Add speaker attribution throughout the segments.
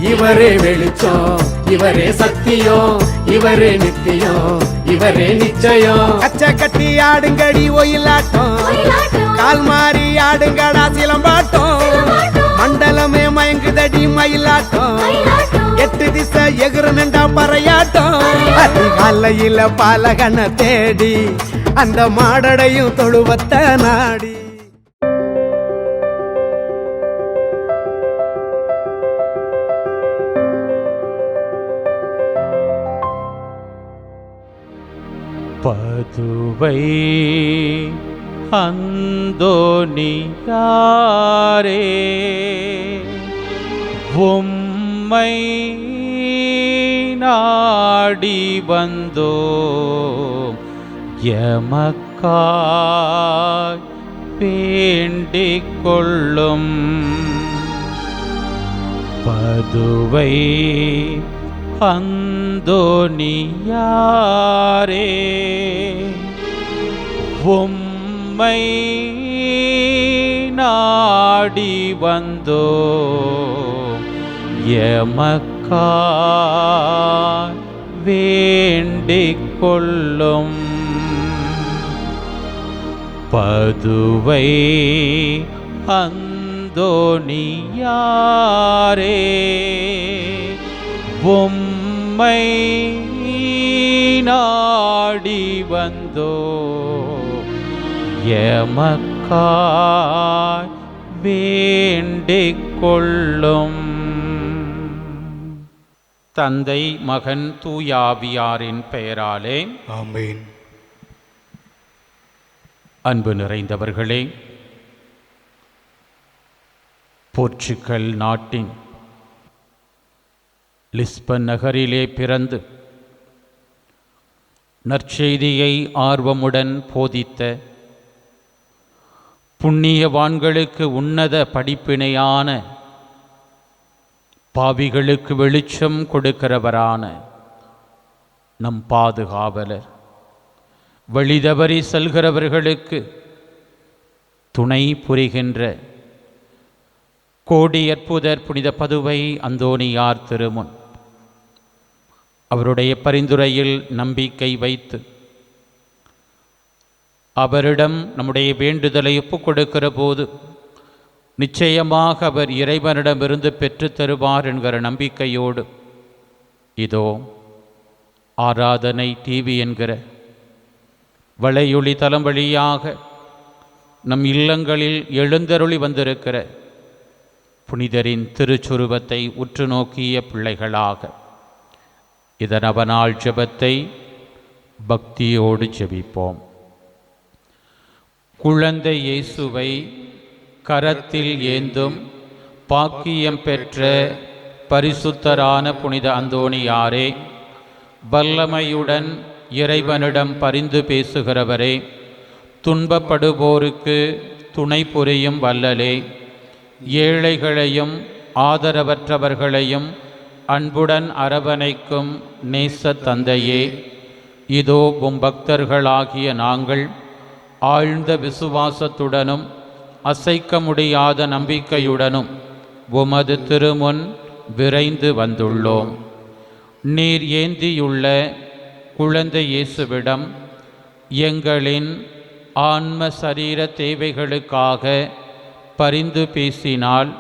Speaker 1: இவரே வெளிச்சம், இவரே சத்தியம், இவரே நித்தியம், இவரே நிச்சயம்.
Speaker 2: கச்ச கட்டி ஆடுங்கடி ஒயிலாட்டம், கால் மாறி ஆடுங்கடா சிலம்பாட்டம். மண்டலமே மயங்குதடி மயிலாட்டம், 8 திசை எகுறனண்டா பறையாட்டம். அதிகாலையில பாலகனை தேடி அந்த மாடடையும் தொழுவத்த நாடி.
Speaker 3: பதுவை அந்தோனியாரே உம்மை நாடி வந்தோம், எமக்காய் வேண்டிக் கொள்ளும். பதுவை அந்தோனியாரே உம்மை நாடி வந்தோம், எமக்காய் வேண்டிக் கொள்ளும். பதுவை அந்தோனியாரே உம்மை நாடி வந்தோம், எமக்காய் வேண்டிக் கொள்ளும். தந்தை மகன் தூயாவியாரின் பெயராலே
Speaker 2: ஆமென்.
Speaker 3: அன்பு நிறைந்தவர்களே, போர்ச்சுகல் நாட்டின் லிஸ்பன் நகரிலே பிறந்து நற்செய்தியை ஆர்வமுடன் போதித்த புண்ணியவான்களுக்கு உன்னத படிப்பினையான, பாவிகளுக்கு வெளிச்சம் கொடுக்கிறவரான நம் பாதுகாவலர், வழிதவறி செல்கிறவர்களுக்கு துணை புரிகின்ற கோடி அற்புதர் புனித பதுவை அந்தோனியார் திருமுன் அவருடைய பரிந்துரையில் நம்பிக்கை வைத்து அவரிடம் நம்முடைய வேண்டுதலை ஒப்புக் கொடுக்கிற போது நிச்சயமாக அவர் இறைவனிடமிருந்து பெற்றுத் தருவார் என்கிற நம்பிக்கையோடு இதோ ஆராதனை டிவி என்கிற வலையொலி தளம் வழியாக நம் இல்லங்களில் எழுந்தருளி வந்திருக்கிற புனிதரின் திருச்சுருவத்தை உற்று நோக்கிய பிள்ளைகளாக இதன் அவனால் ஜெபத்தை பக்தியோடு ஜெபிப்போம். குழந்தை இயேசுவை கரத்தில் ஏந்தும் பாக்கியம் பெற்ற பரிசுத்தரான புனித அந்தோனியாரே, வல்லமையுடன் இறைவனிடம் பரிந்து பேசுகிறவரே, துன்பப்படுவோருக்கு துணை புரியும் வல்லலே, ஏழைகளையும் ஆதரவற்றவர்களையும் அன்புடன் அரவணைக்கும் நேச தந்தையே, இதோ உம் பக்தர்களாகிய நாங்கள் ஆழ்ந்த விசுவாசத்துடனும் அசைக்க முடியாத நம்பிக்கையுடனும் உமது திருமுன் விரைந்து வந்துள்ளோம். நீர் ஏந்தியுள்ள குழந்தை இயேசுவிடம் எங்களின் ஆன்ம சரீர தேவைகளுக்காக பரிந்து பேசினால்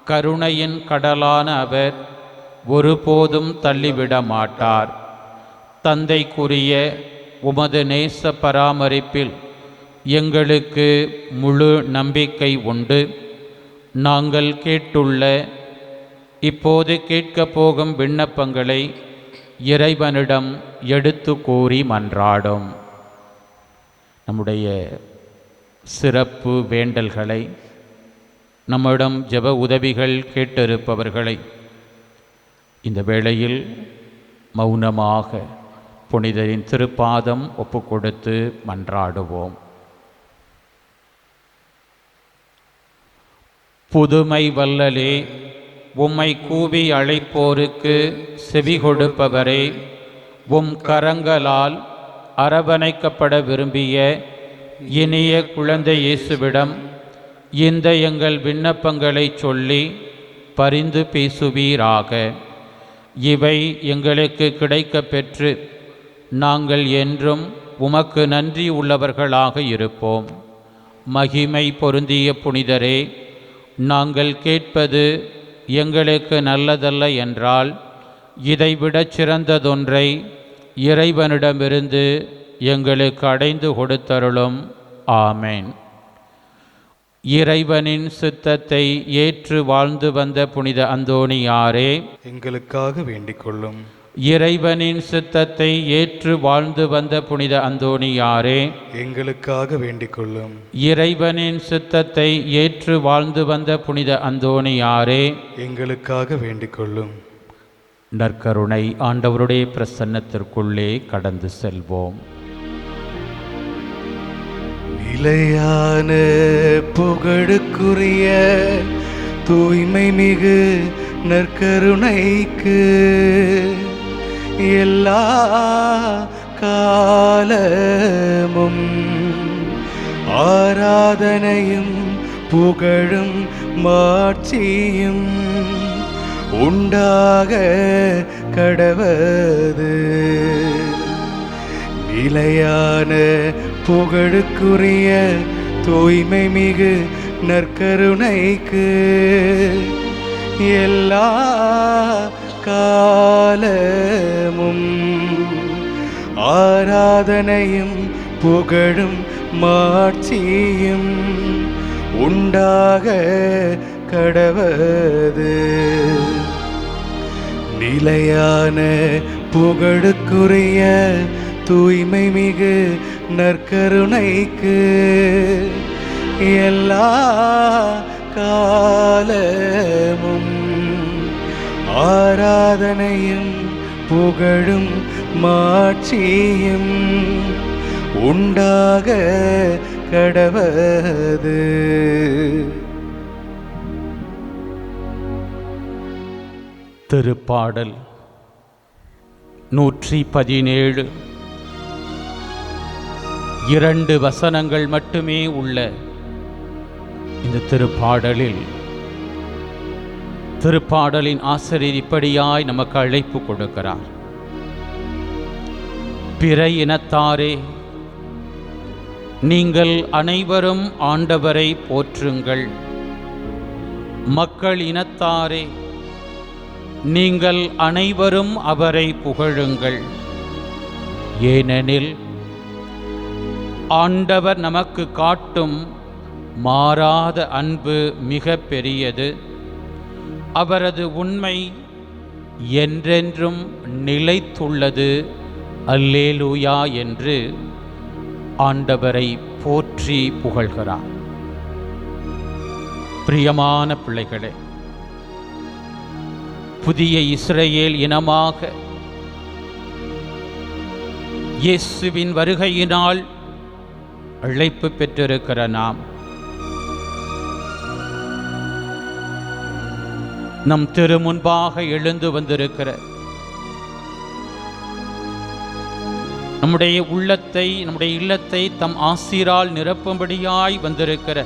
Speaker 3: கருணையின் கடலான அவர் ஒருபோதும் தள்ளிவிட மாட்டார். தந்தைக்குரிய உமது நேச பராமரிப்பில் எங்களுக்கு முழு நம்பிக்கை உண்டு. நாங்கள் கேட்டுள்ள இப்போது கேட்கப் போகும் விண்ணப்பங்களை இறைவனிடம் எடுத்து கூறி மன்றாடும். நம்முடைய சிறப்பு வேண்டல்களை, நம்மிடம் ஜெப உதவிகள் கேட்டிருப்பவர்களை இந்த வேளையில் மௌனமாக புனிதரின் திருப்பாதம் ஒப்புக்கொடுத்து மன்றாடுவோம். புதுமை வல்லலே, உம்மை கூவி அழைப்போருக்கு செவி கொடுப்பவரே, உம் கரங்களால் அரவணைக்கப்பட விரும்பிய இனிய குழந்தை இயேசுவிடம் இந்த எங்கள் விண்ணப்பங்களை சொல்லி பரிந்து பேசுவீராக. இவை எங்களுக்கு கிடைக்கப் பெற்று நாங்கள் என்றும் உமக்கு நன்றி உள்ளவர்களாக இருப்போம். மகிமை பொருந்திய புனிதரே, நாங்கள் கேட்பது எங்களுக்கு நல்லதல்ல என்றால் இதைவிடச் சிறந்ததொன்றை இறைவனிடமிருந்து எங்களுக்கு அடைந்து கொடுத்தருளும். ஆமேன். இறைவனின் சித்தத்தை ஏற்று வாழ்ந்து வந்த புனித அந்தோணியாரே,
Speaker 2: எங்களுக்காக வேண்டிக் கொள்ளும்.
Speaker 3: இறைவனின் சித்தத்தை ஏற்று வாழ்ந்து வந்த புனித அந்தோணியாரே,
Speaker 2: எங்களுக்காக வேண்டிக் கொள்ளும்.
Speaker 3: இறைவனின் சித்தத்தை ஏற்று வாழ்ந்து வந்த புனித அந்தோணியாரே,
Speaker 2: எங்களுக்காக வேண்டிக் கொள்ளும்.
Speaker 3: நற்கருணை ஆண்டவருடைய பிரசன்னத்திற்குள்ளே கடந்து செல்வோம்.
Speaker 2: நிலையான புகழுக்குரிய தூய்மை மிகு நற்கருணைக்கு எல்லா காலமும் ஆராதனையும் புகழும் மாட்சியும் உண்டாக கடவது. நிலையான புகழுக்குரிய தூய்மை மிகு நற்கருணைக்கு எல்லா காலமும் ஆராதனையும் புகழும் மாட்சியும் உண்டாக கடவது. நிலையான புகழுக்குரிய தூய்மை மிகு நற்கருணைக்கு எல்லா காலமும் ஆராதனையும் புகழும் மாட்சியும் உண்டாக கடவது.
Speaker 3: திருப்பாடல் 117 2 வசனங்கள் மட்டுமே உள்ள இந்த திருப்பாடலின் ஆசிரியர் இப்படியாய் நமக்கு அழைப்பு கொடுக்கிறார். பிற இனத்தாரே, நீங்கள் அனைவரும் ஆண்டவரை போற்றுங்கள். மக்கள் இனத்தாரே, நீங்கள் அனைவரும் அவரை புகழுங்கள். ஏனெனில் ஆண்டவர் நமக்கு காட்டும் மாறாத அன்பு மிக பெரியது. அவரது உண்மை என்றென்றும் நிலைத்துள்ளது. அல்லேலூயா என்று ஆண்டவரை போற்றி புகழ்கிறார். பிரியமான பிள்ளைகளே, புதிய இஸ்ரவேல் இனமாக இயேசுவின் வருகையினால் அழைப்பு பெற்றிருக்கிற நாம் நம் திருமுன்பாக எழுந்து வந்திருக்கிற நம்முடைய இல்லத்தை தம் ஆசீரால் நிரப்பும்படியாய் வந்திருக்கிற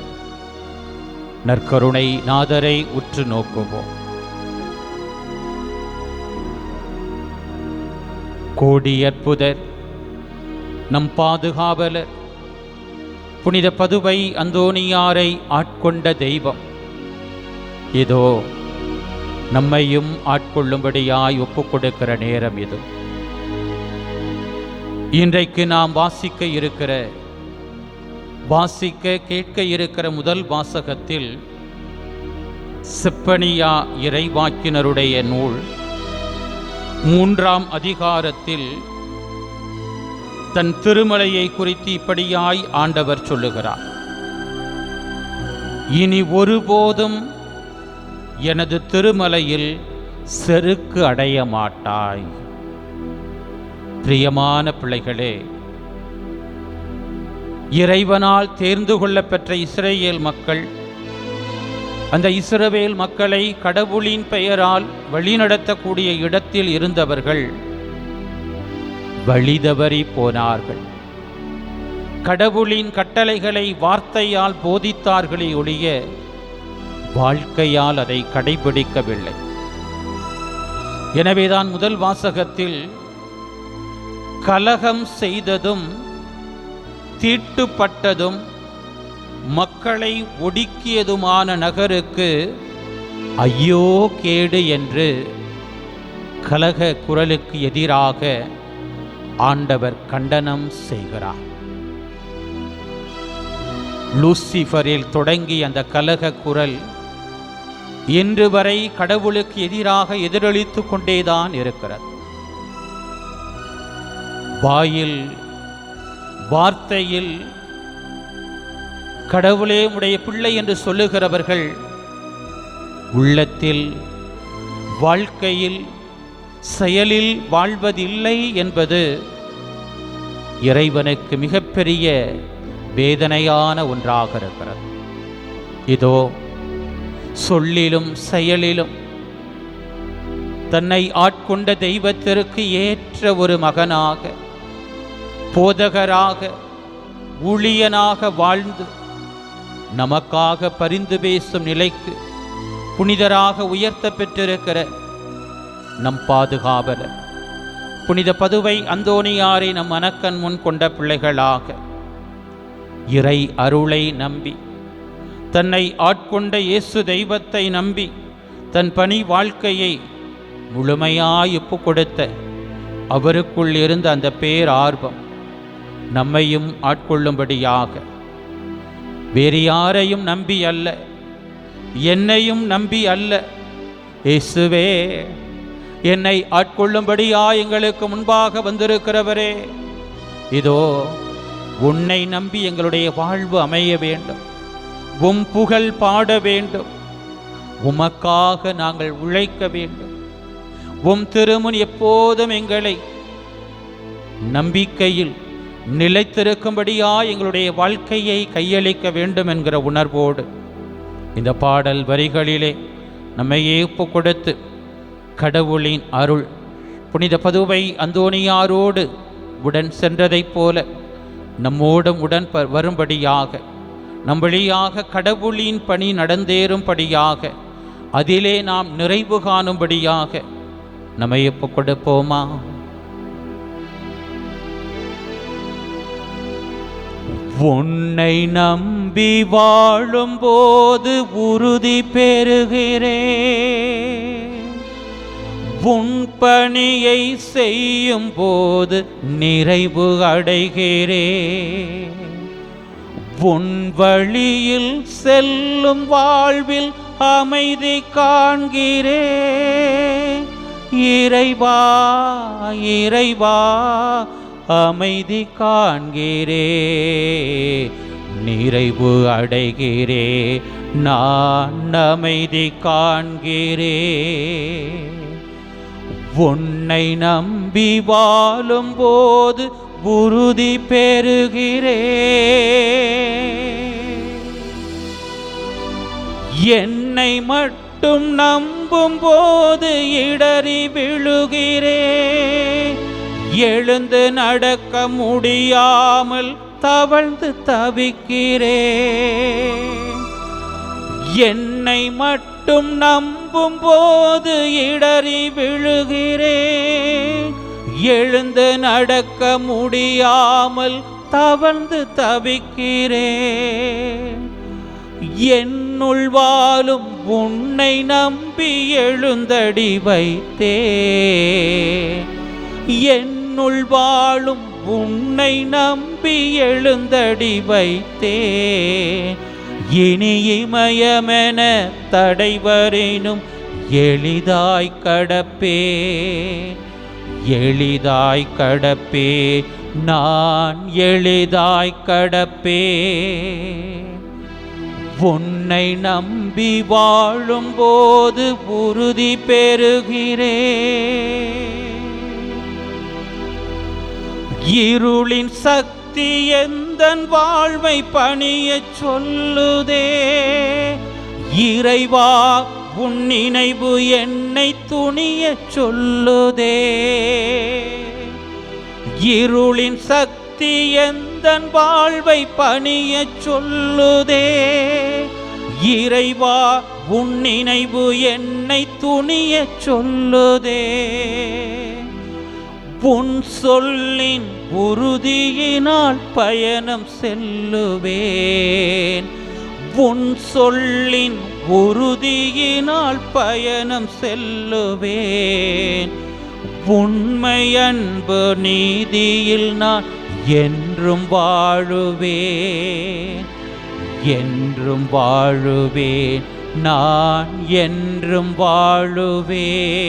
Speaker 3: நற்கருணை நாதரை உற்று நோக்குவோம். கோடி அற்புதர், நம் பாதுகாவலர், புனித பதுவை அந்தோணியாரை ஆட்கொண்ட தெய்வம் இதோ நம்மையும் ஆட்கொள்ளும்படியாய் ஒப்புக் கொடுக்கிற நேரம் இது. இன்றைக்கு நாம் கேட்க இருக்கிற முதல் வாசகத்தில் செப்பனியா இறைவாக்கினருடைய நூல் 3ஆம் அதிகாரத்தில் தன் திருமலையை குறித்து இப்படியாய் ஆண்டவர் சொல்லுகிறார். இனி ஒருபோதும் எனது திருமலையில் செருக்கு அடைய மாட்டாய். பிரியமான பிள்ளைகளே, இறைவனால் தேர்ந்து கொள்ளப்பெற்ற இஸ்ரவேல் மக்கள், அந்த இஸ்ரவேல் மக்களை கடவுளின் பெயரால் வழிநடத்தக்கூடிய இடத்தில் இருந்தவர்கள் வழிதவறி போனார்கள். கடவுளின் கட்டளைகளை வார்த்தையால் போதித்தார்களே ஒழிய வாழ்க்கையால் அதை கடைபிடிக்கவில்லை. எனவேதான் முதல் வாசகத்தில் கலகம் செய்ததும் தீட்டுப்பட்டதும் மக்களை ஒடுக்கியதுமான நகருக்கு ஐயோ கேடு என்று கலக குரலுக்கு எதிராக ஆண்டவர் கண்டனம் செய்கிறார். லூசிஃபரில் தொடங்கி அந்த கலக குரல் இன்று வரை கடவுளுக்கு எதிராக எதிரொலித்து கொண்டேதான் இருக்கிறது. வாயில் வார்த்தையில் கடவுளே உடைய பிள்ளை என்று சொல்லுகிறவர்கள் உள்ளத்தில் வாழ்க்கையில் செயலில் வாழ்வதில்லை என்பது இறைவனுக்கு மிகப்பெரிய வேதனையான ஒன்றாக இருக்கிறது. இதோ சொல்லிலும் செயலிலும் தன்னை ஆட்கொண்ட தெய்வத்திற்கு ஏற்ற ஒரு மகனாக, போதகராக, ஊழியனாக வாழ்ந்து நமக்காக பரிந்து பேசும் நிலைக்கு புனிதராக உயர்த்த பெற்றிருக்கிற நம் பாதுகாவலர் புனித பதுவை அந்தோணியாரை நம் மனக்கண் முன் கொண்ட பிள்ளைகளாக இறை அருளை நம்பி, தன்னை ஆட்கொண்ட இயேசு தெய்வத்தை நம்பி தன் பணி வாழ்க்கையை முழுமையாய் ஒப்பு கொடுத்த அவருக்குள் இருந்த அந்த பேரார்வம் நம்மையும் ஆட்கொள்ளும்படியாக, வேறு யாரையும் நம்பி அல்ல, என்னையும் நம்பி அல்ல, இயேசுவே என்னை ஆட்கொள்ளும்படியா எங்களுக்கு முன்பாக வந்திருக்கிறவரே, இதோ உன்னை நம்பி எங்களுடைய வாழ்வு அமைய வேண்டும், உம் புகழ் பாட வேண்டும், உமக்காக நாங்கள் உழைக்க வேண்டும், உம் திருமுன் எப்போதும் எங்களை நம்பிக்கையில் நிலைத்திருக்கும்படியா எங்களுடைய வாழ்க்கையை கையளிக்க வேண்டும் என்கிற உணர்வோடு இந்த பாடல் வரிகளிலே நம்மையே ஒப்பு கொடுத்து கடவுளின் அருள் புனித பதுவை அந்தோணியாரோடு உடன் சென்றதைப் போல நம்மோடும் உடன் வரும்படியாக, நம் வழியாக கடவுளின் பணி நடந்தேறும்படியாக, அதிலே நாம் நிறைவு காணும்படியாக நம்மை ஒப்பு கொடுப்போமா? உன்னை நம்பி வாழும்போது உறுதி பெறுகிறேன், உன் பணியை செய்யும் போது நிறைவு அடைகிறேன், உன் வழியில் செல்லும் வாழ்வில் அமைதி காண்கிறேன், இறைவா இறைவா அமைதி காண்கிறே, நிறைவு அடைகிறே, நான் அமைதி காண்கிறே, உன்னை நம்பி வாழும் போது உறுதி பெறுகிறே, என்னை மட்டும் நம்பும் போது இடறி விழுகிறே, எழுந்து நடக்க முடியாமல் தவழ்ந்து தவிக்கிறே, என்னை மட்டும் நம்பும் போது இடறி விழுகிறே, எழுந்து நடக்க முடியாமல் தவழ்ந்து தவிக்கிறே, என்னுள் வாழும் உன்னை நம்பி எழுந்தடி வைத்தே, என்னுள் வாழும் உன்னை நம்பி எழுந்தடி வைத்தே, இனி இமயமென தடைவரேனும் எளிதாய் கடப்பே, எளிதாய் கடப்பே, நான் எளிதாய் கடப்பே, உன்னை நம்பி வாழும் போது உறுதி பெறுகிறே, இருளின் சக்தி எந்தன் வாழ்வை பணியச் சொல்லுதே, இறைவா உன் நினைவு என்னை துணியச் சொல்லுதே, இருளின் சக்தி எந்தன் வாழ்வை பணியச் சொல்லுதே, இறைவா உன் நினைவு என்னை துணியச் சொல்லுதே. உன் சொல்லின் உறுதியினால் பயணம் செல்லுவேன். உன் சொல்லின் உறுதியினால் பயணம் செல்லுவேன். உண்மை அன்பு நீதியில் நான் என்றும் வாழுவேன். என்றும் வாழுவேன், நான் என்றும் வாழுவேன்.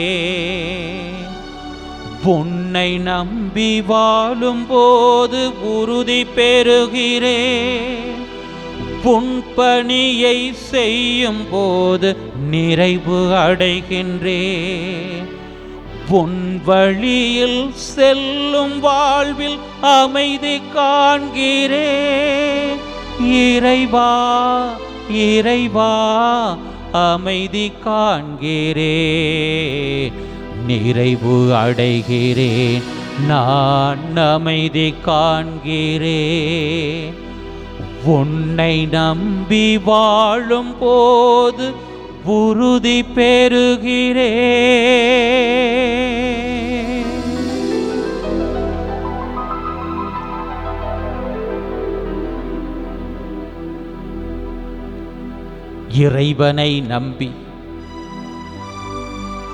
Speaker 3: உன்னை நம்பி வாழும் போது உறுதி பெறுகிறேன். உன் பணியை செய்யும் போது நிறைவு அடைகின்றேன். உன் வழியில் செல்லும் வாழ்வில் அமைதி காண்கிறேன். இறைவா இறைவா அமைதி காண்கிறேன். நிறைவு அடைகிறேன், நான் அமைதி காண்கிறேன். உன்னை நம்பி வாழும் போது உறுதி பெறுகிறேன். இறைவனை நம்பி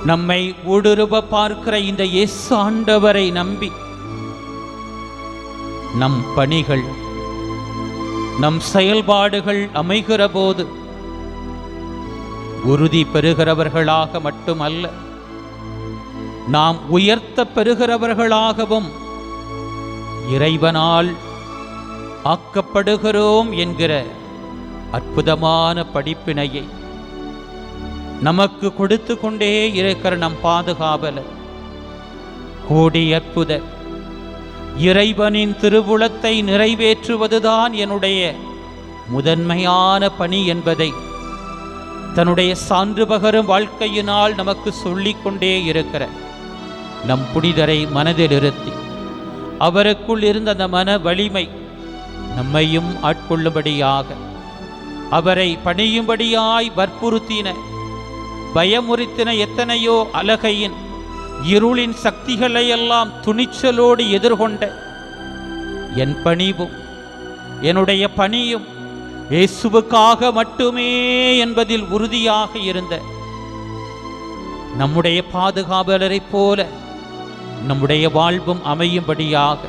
Speaker 3: நம்மை ஊடுருவ பார்க்கிற இந்த இயேசு ஆண்டவரை நம்பி நம் பணிகள், நம் செயல்பாடுகள் அமைகிற போது உறுதி பெறுகிறவர்களாக மட்டுமல்ல, நாம் உயர்த்த பெறுகிறவர்களாகவும் இறைவனால் ஆக்கப்படுகிறோம் என்கிற அற்புதமான படிப்பினையை நமக்கு கொடுத்து கொண்டே இருக்கிற நம் பாதுகாவலர், கோடி அற்புத இறைவனின் திருவுளத்தை நிறைவேற்றுவதுதான் என்னுடைய முதன்மையான பணி என்பதை தன்னுடைய சான்று பகரும் வாழ்க்கையினால் நமக்கு சொல்லிக்கொண்டே இருக்கிற நம் புனிதரை மனதில் இருத்தி அவருக்குள் இருந்த அந்த மன வலிமை நம்மையும் ஆட்கொள்ளும்படியாக, அவரை பணியும்படியாய் வற்புறுத்தின, பயமுறுத்தின எத்தனையோ அலகையின் இருளின் சக்திகளை எல்லாம் துணிச்சலோடு எதிர்கொண்ட என் பணிவும் என்னுடைய பணியும் இயேசுவுக்காக மட்டுமே என்பதில் உறுதியாக இருந்த நம்முடைய பாதுகாவலரைப் போல நம்முடைய வாழ்வும் அமையும்படியாக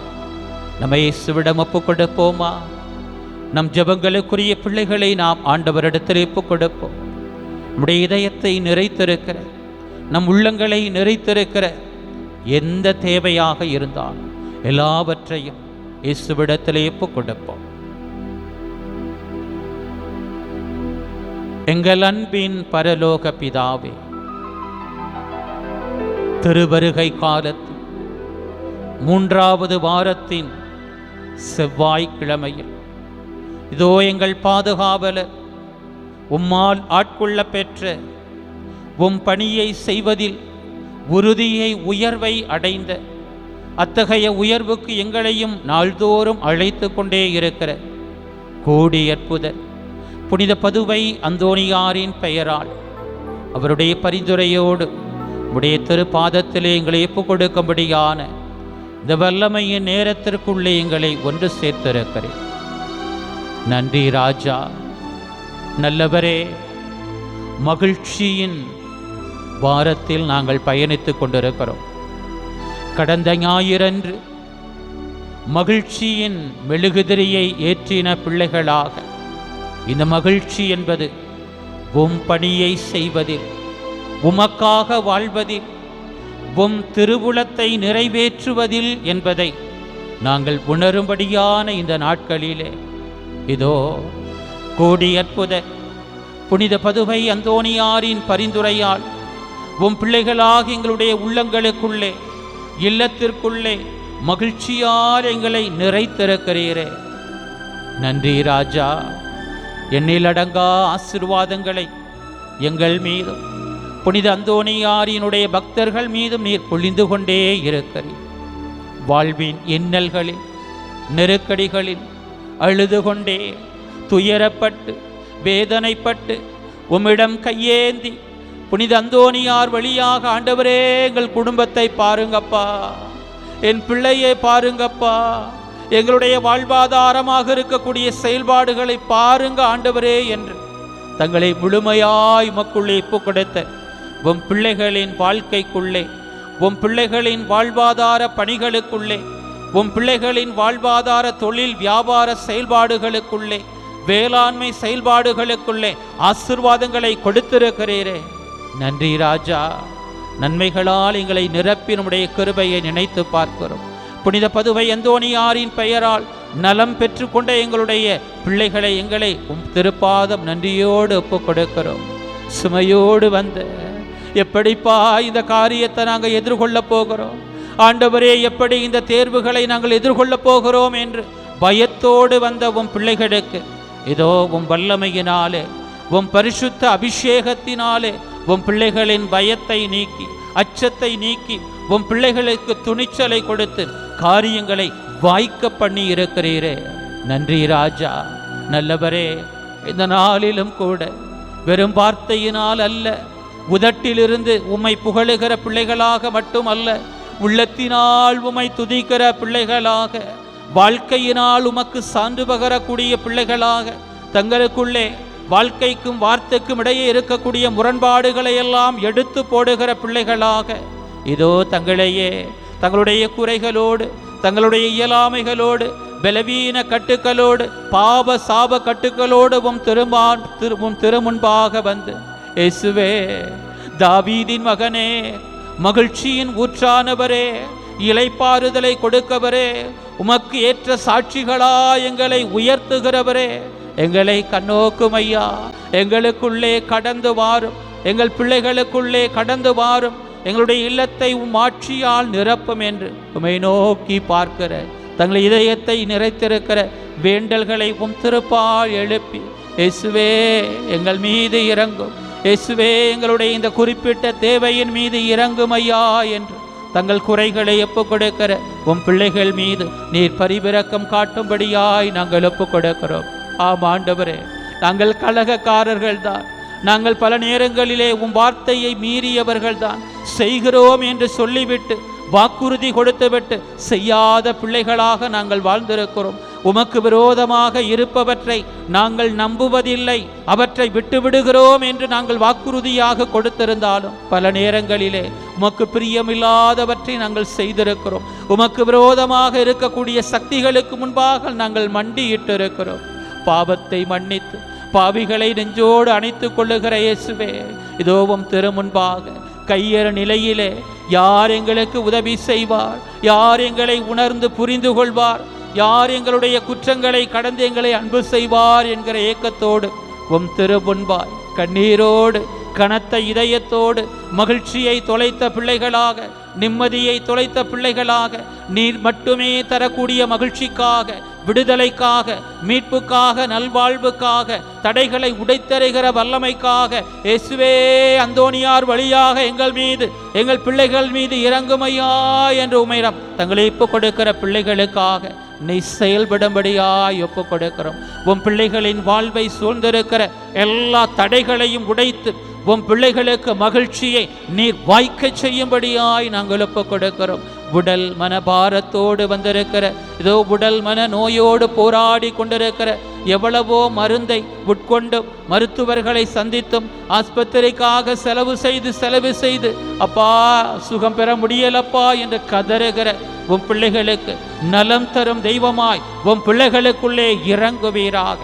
Speaker 3: நம்ம இயேசுவிடம் ஒப்புக் கொடுப்போமா? நம் ஜெபங்களுக்குரிய பிள்ளைகளை நாம் ஆண்டவரிடத்தில் ஒப்புக் கொடுப்போம். நம்முடைய இதயத்தை நிறைத்திருக்கிற, நம் உள்ளங்களை நிறைத்திருக்கிற எந்த தேவையாக இருந்தால் எல்லாவற்றையும் இயேசுவிடத்திலே ஒப்புக் கொடுப்போம். எங்கள் அன்பின் பரலோக பிதாவே, திருவருகை காலத்தில் 3வது வாரத்தின் செவ்வாய்க்கிழமையில் இதோ எங்கள் பாதுகாவலர் உம்மால் ஆட்கொள்ள பெற்ற உம் பணியை செய்வதில் உறுதியை, உயர்வை அடைந்த அத்தகைய உயர்வுக்கு எங்களையும் நாள்தோறும் அழைத்து கொண்டே இருக்கிற கோடி அற்புத புனித பதுவை அந்தோணியாரின் பெயரால் அவருடைய பரிந்துரையோடு உடைய திருப்பாதத்திலே எங்களை ஒப்புக் கொடுக்கும்படியான இந்த வல்லமையின் நேரத்திற்குள்ளே எங்களை ஒன்று சேர்த்திருக்கிறேன். நன்றி ராஜா. நல்லவரே, மகிழ்ச்சியின் வாரத்தில் நாங்கள் பயணித்துக் கொண்டிருக்கிறோம். கடந்த ஞாயிறன்று மகிழ்ச்சியின் மெழுகுதிரியை ஏற்றின பிள்ளைகளாக இந்த மகிழ்ச்சி என்பது உம் பணியை செய்வதில், உமக்காக வாழ்வதில், உம் திருவுளத்தை நிறைவேற்றுவதில் என்பதை நாங்கள் உணரும்படியான இந்த நாட்களிலே இதோ கோடி அற்புத புனித பதுவை அந்தோணியாரின் பரிந்துரையால் உம் பிள்ளைகளாக எங்களுடைய உள்ளங்களுக்குள்ளே, இல்லத்திற்குள்ளே மகிழ்ச்சியால் எங்களை நிறைத்திருக்கிறீரே. நன்றி ராஜா. எண்ணிலடங்கா ஆசீர்வாதங்களை எங்கள் மீதும் புனித அந்தோணியாரினுடைய பக்தர்கள் மீதும் நீர் பொழிந்து கொண்டே இருக்கிறீர். வாழ்வின் இன்னல்களில், நெருக்கடிகளில் அழுது கொண்டே, துயரப்பட்டு, வேதனைப்பட்டு, உம்மிடம் கையேந்தி புனித அந்தோணியார் வழியாக ஆண்டவரே எங்கள் குடும்பத்தை பாருங்கப்பா, என் பிள்ளையை பாருங்கப்பா, எங்களுடைய வாழ்வாதாரமாக இருக்கக்கூடிய செயல்பாடுகளை பாருங்க ஆண்டவரே என்று தங்களை முழுமையாய் உமக்குள்ளே ஒப்புக்கொடுத்த உம் பிள்ளைகளின் வாழ்க்கைக்குள்ளே, உம் பிள்ளைகளின் வாழ்வாதார பணிகளுக்குள்ளே, உம் பிள்ளைகளின் வாழ்வாதார தொழில் வியாபார செயல்பாடுகளுக்குள்ளே, வேளாண்மை செயல்பாடுகளுக்குள்ளே ஆசீர்வாதங்களை கொடுத்திருக்கிறீரே. நன்றி ராஜா. நன்மைகளால் எங்களை நிரப்பி நம்முடைய கிருபையை நினைத்து பார்க்கிறோம். புனித பதுவை அந்தோணியாரின் பெயரால் நலம் பெற்றுக்கொண்ட எங்களுடைய பிள்ளைகளை எங்களை உம் திருப்பாதம் நன்றியோடு ஒப்புக் கொடுக்கிறோம். சுமையோடு வந்து எப்படிப்பா இந்த காரியத்தை நாங்கள் எதிர்கொள்ள போகிறோம் ஆண்டவரே, எப்படி இந்த தேர்வுகளை நாங்கள் எதிர்கொள்ள போகிறோம் என்று பயத்தோடு வந்த உம் பிள்ளைகளுக்கு இதோ உம் வல்லமையினாலே, உம் பரிசுத்த அபிஷேகத்தினாலே உம் பிள்ளைகளின் பயத்தை நீக்கி, அச்சத்தை நீக்கி, உம் பிள்ளைகளுக்கு துணிச்சலை கொடுத்து காரியங்களை வாய்க்க பண்ணி இருக்கிறீரே. நன்றி ராஜா. நல்லவரே, இந்த நாளிலும் கூட வெறும் வார்த்தையினால் அல்ல, உதட்டிலிருந்து உம்மை புகழுகிற பிள்ளைகளாக மட்டுமல்ல, உள்ளத்தினால் உம்மை துதிக்கிற பிள்ளைகளாக, வாழ்க்கையினால் உமக்கு சான்று பகரக்கூடிய பிள்ளைகளாக, தங்களுக்குள்ளே வாழ்க்கைக்கும் வார்த்தைக்கும் இடையே இருக்கக்கூடிய முரண்பாடுகளை எல்லாம் எடுத்து போடுகிற பிள்ளைகளாக, இதோ தங்களையே தங்களுடைய குறைகளோடு, தங்களுடைய இயலாமைகளோடு, பலவீன கட்டுக்களோடு, பாவ சாப கட்டுக்களோடு உம் திருமுன்பாக வந்து, இயேசுவே, தாவீதின் மகனே, மகிழ்ச்சியின் ஊற்றானவரே, இளைப்பாறுதலை கொடுக்கவரே, உமக்கு ஏற்ற சாட்சிகளா எங்களை உயர்த்துகிறவரே, எங்களை கண்ணோக்கும் ஐயா. எங்களுக்குள்ளே கடந்து வாரும், எங்கள் பிள்ளைகளுக்குள்ளே கடந்து வாரும், எங்களுடைய இல்லத்தை உம் ஆட்சியால் நிரப்பும் என்று உம்மை நோக்கி பார்க்கிற தங்கள் இதயத்தை நிறைத்திருக்கிற வேண்டல்களை உம் திருப்பால் எழுப்பி, இயேசுவே எங்கள் மீது இறங்கும், இயேசுவே எங்களுடைய இந்த குறிப்பிட்ட தேவையின் மீது இறங்கும் ஐயா என்று தங்கள் குறைகளை ஒப்புக் கொடுக்கிற உம் பிள்ளைகள் மீது நீர் பரிவிரக்கம் காட்டும்படியாய் நாங்கள் ஒப்புக் கொடுக்கிறோம். ஆம் ஆண்டவரே, நாங்கள் கலகக்காரர்கள் தான், நாங்கள் பல நேரங்களிலே உம் வார்த்தையை மீறியவர்கள் தான், செய்கிறோம் என்று சொல்லிவிட்டு வாக்குறுதி கொடுத்துவிட்டு செய்யாத பிள்ளைகளாக நாங்கள் வாழ்ந்திருக்கிறோம். உமக்கு விரோதமாக இருப்பவற்றை நாங்கள் நம்புவதில்லை, அவற்றை விட்டுவிடுகிறோம் என்று நாங்கள் வாக்குறுதியாக கொடுத்திருந்தாலும் பல நேரங்களிலே உமக்கு பிரியமில்லாதவற்றை நாங்கள் செய்திருக்கிறோம். உமக்கு விரோதமாக இருக்கக்கூடிய சக்திகளுக்கு முன்பாக நாங்கள் மண்டியிட்டு இருக்கிறோம். பாவத்தை மன்னித்து பாவிகளை நெஞ்சோடு அணைத்துக் கொள்ளுகிற இயேசுவே, இதோவும் திருமுன்பாக கையற நிலையிலே யார் எங்களுக்கு உதவி செய்வார், யார் எங்களை உணர்ந்து புரிந்து கொள்வார், யார் எங்களுடைய குற்றங்களை கடந்து எங்களை அன்பு செய்வார் என்கிற ஏக்கத்தோடு உம் திருமுன்பாய் கண்ணீரோடு கனத்த இதயத்தோடு மகிழ்ச்சியை தொலைத்த பிள்ளைகளாக, நிம்மதியை தொலைத்த பிள்ளைகளாக, நீர் மட்டுமே தரக்கூடிய மகிழ்ச்சிக்காக, விடுதலைக்காக, மீட்புக்காக, நல்வாழ்வுக்காக, தடைகளை உடைத்தருகிற வல்லமைக்காக, இயேசுவே அந்தோணியார் வழியாக எங்கள் மீது, எங்கள் பிள்ளைகள் மீது இறங்குமையா என்று உமையிடம் தங்களை ஒப்புக் கொடுக்கிற பிள்ளைகளுக்காக நீ செயல்படும்படியாய் ஒப்புக் கொடுக்கிறோம். உன் பிள்ளைகளின் வாழ்வை சூழ்ந்திருக்கிற எல்லா தடைகளையும் உடைத்து உன் பிள்ளைகளுக்கு மகிழ்ச்சியை நீர் வாய்க்க செய்யும்படியாய் நாங்கள் ஒப்புக் கொடுக்கிறோம். உடல் மனபாரத்தோடு வந்திருக்கிற, இதோ உடல் மன நோயோடு போராடி கொண்டிருக்கிற, எவ்வளவோ மருந்தை உட்கொண்டும் மருத்துவர்களை சந்தித்தும் ஆஸ்பத்திரிக்காக செலவு செய்து அப்பா சுகம் பெற முடியலப்பா என்று கதறுகிற உன் பிள்ளைகளுக்கு நலம் தரும் தெய்வமாய் உன் பிள்ளைகளுக்குள்ளே இறங்குவீராக.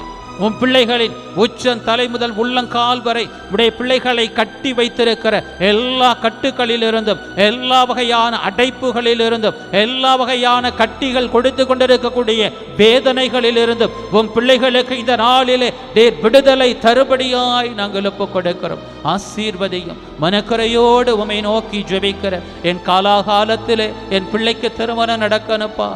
Speaker 3: உன் பிள்ளைகளின் உச்சம் தலை முதல் உள்ளங்கால் வரை உடைய பிள்ளைகளை கட்டி வைத்திருக்கிற எல்லா கட்டுக்களிலிருந்தும், எல்லா வகையான அடைப்புகளிலிருந்தும், எல்லா வகையான கட்டிகள் கொடுத்து கொண்டிருக்கக்கூடிய வேதனைகளிலிருந்தும் உன் பிள்ளைகளுக்கு இந்த நாளிலே விடுதலை தருபடியாய் நாங்கள் ஒப்புக் கொடுக்கிறோம். ஆசீர்வதியும். மனக்குறையோடு உமை நோக்கி ஜெபிக்கிற என் காலாகாலத்திலே என் பிள்ளைக்கு திருமணம் நடக்கணுப்பா,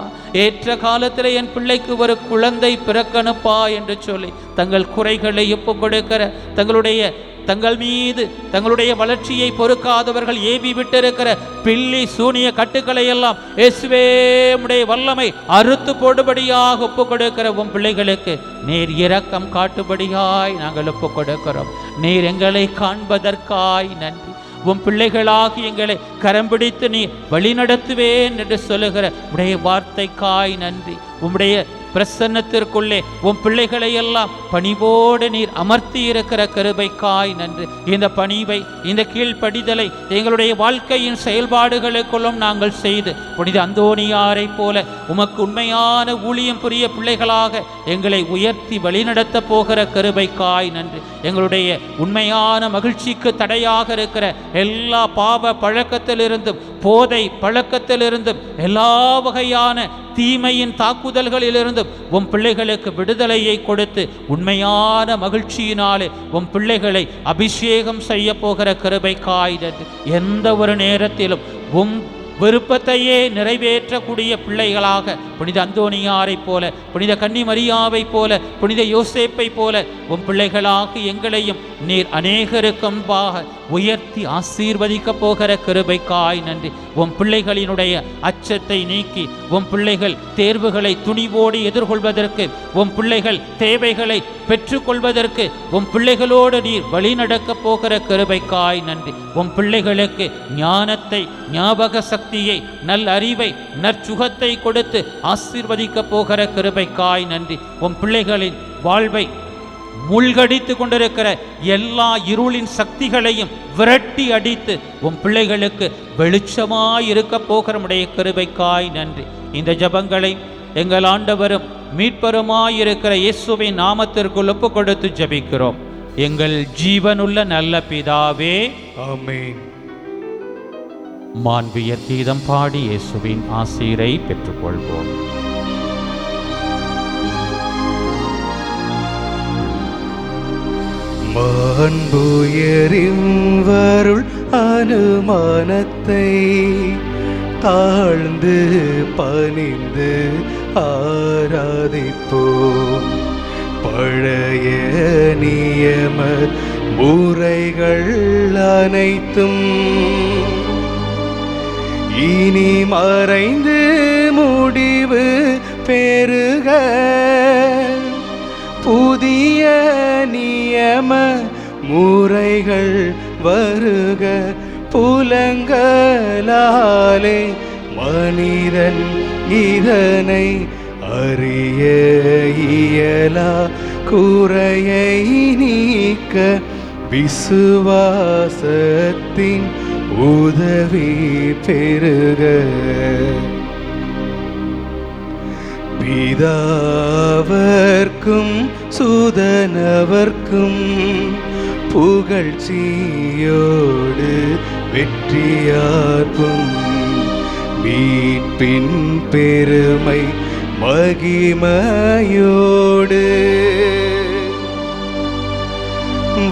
Speaker 3: ஏற்ற காலத்திலே என் பிள்ளைக்கு ஒரு குழந்தை பிறக்கணுப்பா என்று சொல்லி தங்கள் குறைகளை ஒப்புக் கொடுக்கிற, தங்களுடைய தங்கள் மீது தங்களுடைய வளர்ச்சியை பொறுக்காதவர்கள் ஏவி விட்டிருக்கிற பில்லி சூனிய கட்டுக்களை எல்லாம் இயேசுவே உம்முடைய வல்லமை அறுத்து போடுபடியாக ஒப்பு கொடுக்கிற உம் பிள்ளைகளுக்கு நீர் இரக்கம் காட்டுபடியாய் நாங்கள் ஒப்பு கொடுக்கிறோம். நீர் எங்களை காண்பதற்காய் நன்றி. உம் பிள்ளைகளாகி எங்களை கரம் பிடித்து நீ வழி நடத்துவேன் என்று சொல்லுகிற உடைய வார்த்தைக்காய் நன்றி. உம்முடைய பிரசன்னத்திற்குள்ளே உம் பிள்ளைகளை எல்லாம் பணிவோடு நீர் அமர்த்தி இருக்கிற கிருபைக்காய் நன்றி. இந்த பணிவை, இந்த கீழ்ப்படிதலை எங்களுடைய வாழ்க்கையின் செயல்பாடுகளுக்குள்ளும் நாங்கள் செய்து புனித அந்தோணியாரை போல உமக்கு உண்மையான ஊழியம் புரிய பிள்ளைகளாக எங்களை உயர்த்தி வழிநடத்த போகிற கிருபைக்காய் நன்றி. எங்களுடைய உண்மையான மகிழ்ச்சிக்கு தடையாக இருக்கிற எல்லா பாவ பழக்கத்திலிருந்தும், போதை பழக்கத்திலிருந்தும், எல்லா வகையான தீமையின் தாக்குதல்களிலிருந்தும் உம் பிள்ளைகளுக்கு விடுதலையை கொடுத்து உண்மையான மகிழ்ச்சியினாலே உம் பிள்ளைகளை அபிஷேகம் செய்ய போகிற கிருபைக்காய் நன்றி. எந்த ஒரு நேரத்திலும் உம் விருப்பத்தையே நிறைவேற்றக்கூடிய பிள்ளைகளாக புனித அந்தோணியாரை போல, புனித கன்னி மரியாவை போல, புனித யோசேப்பை போல உம் பிள்ளைகளாக எங்களையும் நீர் அநேகருக்கும் உயர்த்தி ஆசீர்வதிக்க போகிற கிருபைக்காய் நன்றி. உம் பிள்ளைகளினுடைய அச்சத்தை நீக்கி உம் பிள்ளைகள் தேர்வுகளை துணிவோடு எதிர்கொள்வதற்கு, உம் பிள்ளைகள் தேவைகளை பெற்றுக்கொள்வதற்கு உம் பிள்ளைகளோடு நீர் வழி நடக்க போகிற கிருபைக்காய் நன்றி. உம் பிள்ளைகளுக்கு ஞானத்தை, ஞாபக சக்தியை, நல் அறிவை, நற்சுகத்தை கொடுத்து ஆசீர்வதிக்க போகிற கிருபைக்காய் நன்றி. உம் பிள்ளைகளின் வாழ்வை மூழ்கடித்து கொண்டிருக்கிற எல்லா இருளின் சக்திகளையும் விரட்டி அடித்து உம் பிள்ளைகளுக்கு வெளிச்சமாயிருக்க போகிறமுடைய கிருபைக்காய் நன்றி. இந்த ஜபங்களை எங்கள் ஆண்டவரும் மீட்பருமாயிருக்கிற இயேசுவின் நாமத்திற்குள் ஒப்பு கொடுத்து ஜபிக்கிறோம். எங்கள் ஜீவனுள்ள நல்ல பிதாவே,
Speaker 2: ஆமென்.
Speaker 3: மாண்பியர் கீதம் பாடி இயேசுவின் ஆசீரை பெற்றுக்கொள்வோம்.
Speaker 2: மாண்புயரிவருள் அனுமானத்தை தாழ்ந்து பணிந்து ஆராதிப்போம். பழைய நியம முறைகள் அனைத்தும் இனி மறைந்து முடிவு பெறுக. புதிய நியம முறைகள் வருக. புலங்களாலே மனிதன் இதனை அறிய இயலா. குறையை நீக்க விசுவாசத்தின் உதவி பெறுக. பிதாவர்க்கும் சுதனவர்க்கும் புகழ்ச்சியோடு வெற்றியார்க்கும் மீட்பின் பெருமை மகிமையோடு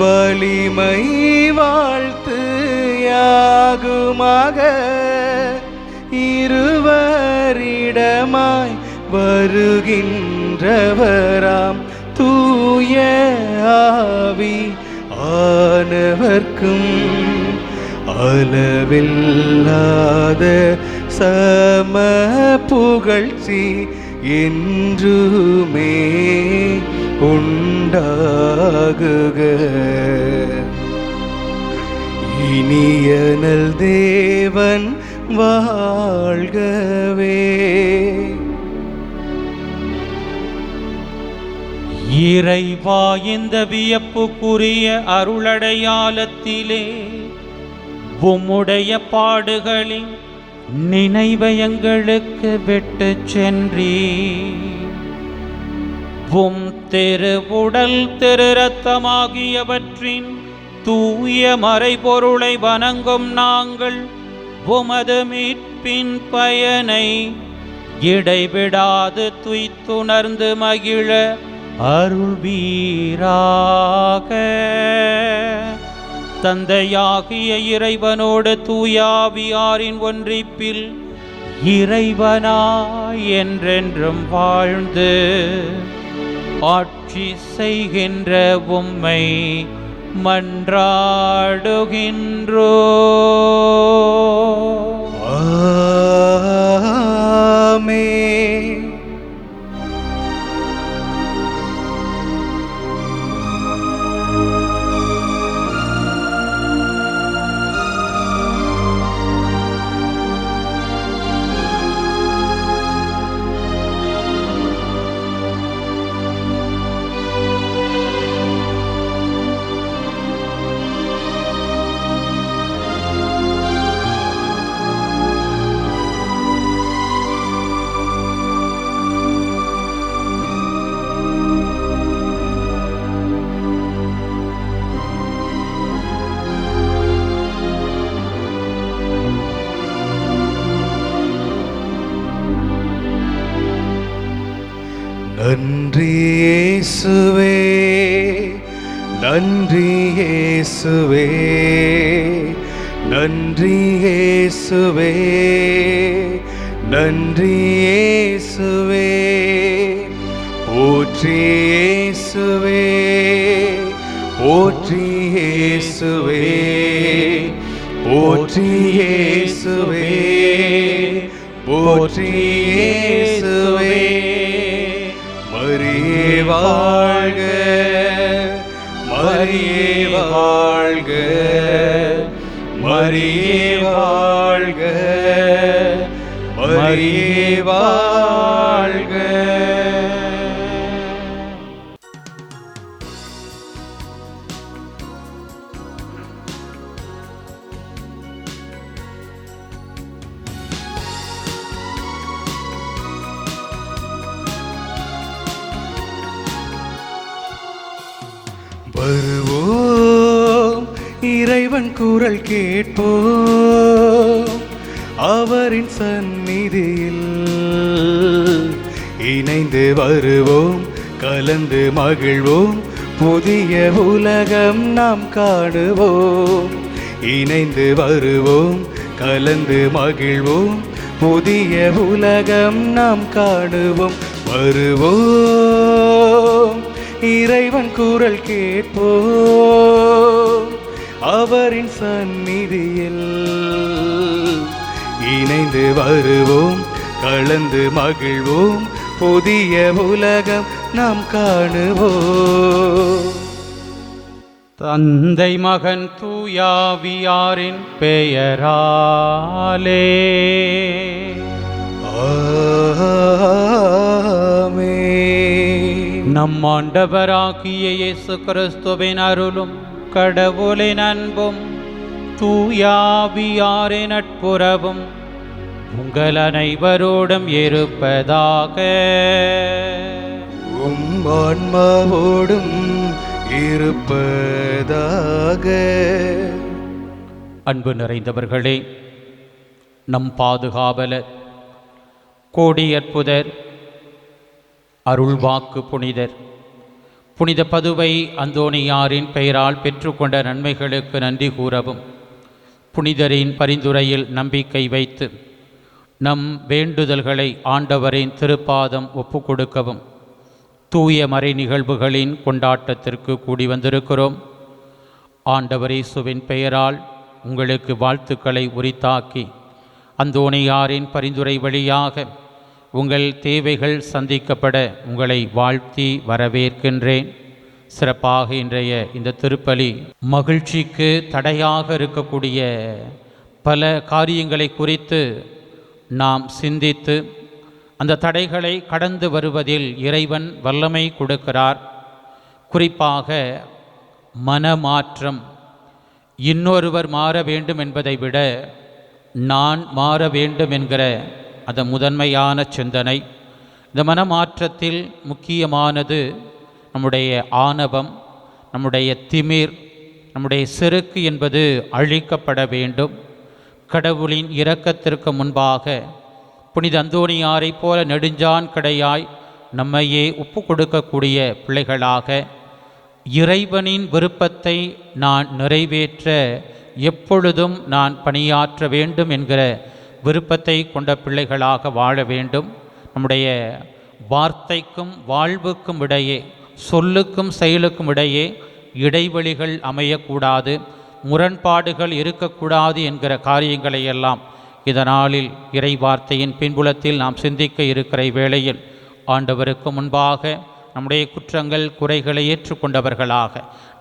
Speaker 2: வலிமை வாழ்த்து யாகுமாக. இருவரிடமாய் வருகின்றவராம் தூய ஆவி ஆனவர்க்கும் அளவில்லாத சம புகழ்ச்சி என்றுமே உண்டாகுக. இனியனல் தேவன் வாழ்கவே.
Speaker 3: இறைவா, இந்த வியப்புக்குரிய அருளடையாளத்திலே உம்முடைய பாடுகளின் நினைவை எங்களுக்கு விட்டு சென்றீர். உம் திருவுடல் திரு இரத்தமாகியவற்றின் தூய மறைபொருளை வணங்கும் நாங்கள் உமது மீட்பின் பயனை இடைவிடாது துய்த்துணர்ந்து மகிழ அருள்வீராக. தந்தையாகிய இறைவனோடு தூயாவியாரின் ஒன்றிப்பில் இறைவனாய் என்றென்றும் வாழ்ந்து ஆட்சி செய்கின்ற உம்மை மன்றாடுகின்றோ.
Speaker 2: ஆமென். நன்றி இயேசுவே, நன்றி இயேசுவே, நன்றி இயேசுவே, நன்றி இயேசுவே, போற்றி இயேசுவே, போற்றி இயேசுவே, போற்றி இயேசுவே, போற்றி இயேசுவே. மரியே வாழ்க, மரியே வாழ்க, மரியே வாழ்க, மரியே வாழ்க. வருவோம் இறைவன் குரல் கேட்போம், அவரின் சந்நிதியில் இணைந்து வருவோம், கலந்து மகிழ்வோம், புதிய உலகம் நாம் காணுவோம். இணைந்து வருவோம், கலந்து மகிழ்வோம், புதிய உலகம் நாம் காணுவோம். வருவோம் இறைவன் குரல் கேட்போம், அவரின் சந்நிதியில் இணைந்து வருவோம், கலந்து மகிழ்வோம், புதிய உலகம் நாம் காணுவோம்.
Speaker 3: தந்தை மகன் தூயாவியாரின் பெயராலே
Speaker 2: ஆமென்.
Speaker 3: நம் ஆண்டவராகிய இயேசு கிறிஸ்துவின் அருளும் கடவுளின் அன்பும் தூயாவியாரின் நட்புறவும் உங்கள் அனைவரோடும் இருப்பதாக.
Speaker 2: உம் ஆன்மாவோடும் இருப்பதாக.
Speaker 3: அன்பு நிறைந்தவர்களே, நம் பாதுகாவலர், கோடியற்புதர், அருள்வாக்கு புனிதர் புனித பதுவை அந்தோணியாரின் பெயரால் பெற்றுக்கொண்ட நன்மைகளுக்கு நன்றி கூறவும், புனிதரின் பரிந்துரையில் நம்பிக்கை வைத்து நம் வேண்டுதல்களை ஆண்டவரின் திருப்பாதம் ஒப்புக்கொடுக்கவும் தூய மறை நிகழ்வுகளின் கொண்டாட்டத்திற்கு கூடி வந்திருக்கிறோம். ஆண்டவர் இயேசுவின் பெயரால் உங்களுக்கு வாழ்த்துக்களை உரித்தாக்கி அந்தோணியாரின் பரிந்துரை வழியாக உங்கள் தேவைகள் சந்திக்கப்பட உங்களை வாழ்த்தி வரவேற்கின்றேன். சிறப்பாக இன்றைய இந்த திருப்பலி மகிழ்ச்சிக்கு தடையாக இருக்கக்கூடிய பல காரியங்களை குறித்து நாம் சிந்தித்து அந்த தடைகளை கடந்து வருவதில் இறைவன் வல்லமை கொடுக்கிறார். குறிப்பாக மனமாற்றம். இன்னொருவர் மாற வேண்டும் என்பதை விட நான் மாற வேண்டும் என்கிற அந்த முதன்மையான சிந்தனை. இந்த மனமாற்றத்தில் முக்கியமானது நம்முடைய ஆணவம், நம்முடைய திமிர், நம்முடைய செருக்கு என்பது அழிக்கப்பட வேண்டும். கடவுளின் இரக்கத்திற்கு முன்பாக புனித அந்தோணியாரை போல நெடுஞ்சான் கடையாய் நம்மையே ஒப்பு கொடுக்கக்கூடிய பிள்ளைகளாக இறைவனின் விருப்பத்தை நான் நிறைவேற்ற எப்பொழுதும் நான் பணியாற்ற வேண்டும் என்கிற விருப்பத்தை கொண்ட பிள்ளைகளாக வாழ வேண்டும். நம்முடைய வார்த்தைக்கும் வாழ்வுக்கும் இடையே, சொல்லுக்கும் செயலுக்கும் இடையே இடைவெளிகள் அமையக்கூடாது, முரண்பாடுகள் இருக்கக்கூடாது என்கிற காரியங்களை எல்லாம் இதனாளில் இறை வார்த்தையின் பின்புலத்தில் நாம் சிந்திக்க இருக்கிற வேளையில் ஆண்டவருக்கு முன்பாக நம்முடைய குற்றங்கள் குறைகளை ஏற்றுக்கொண்டவர்களாக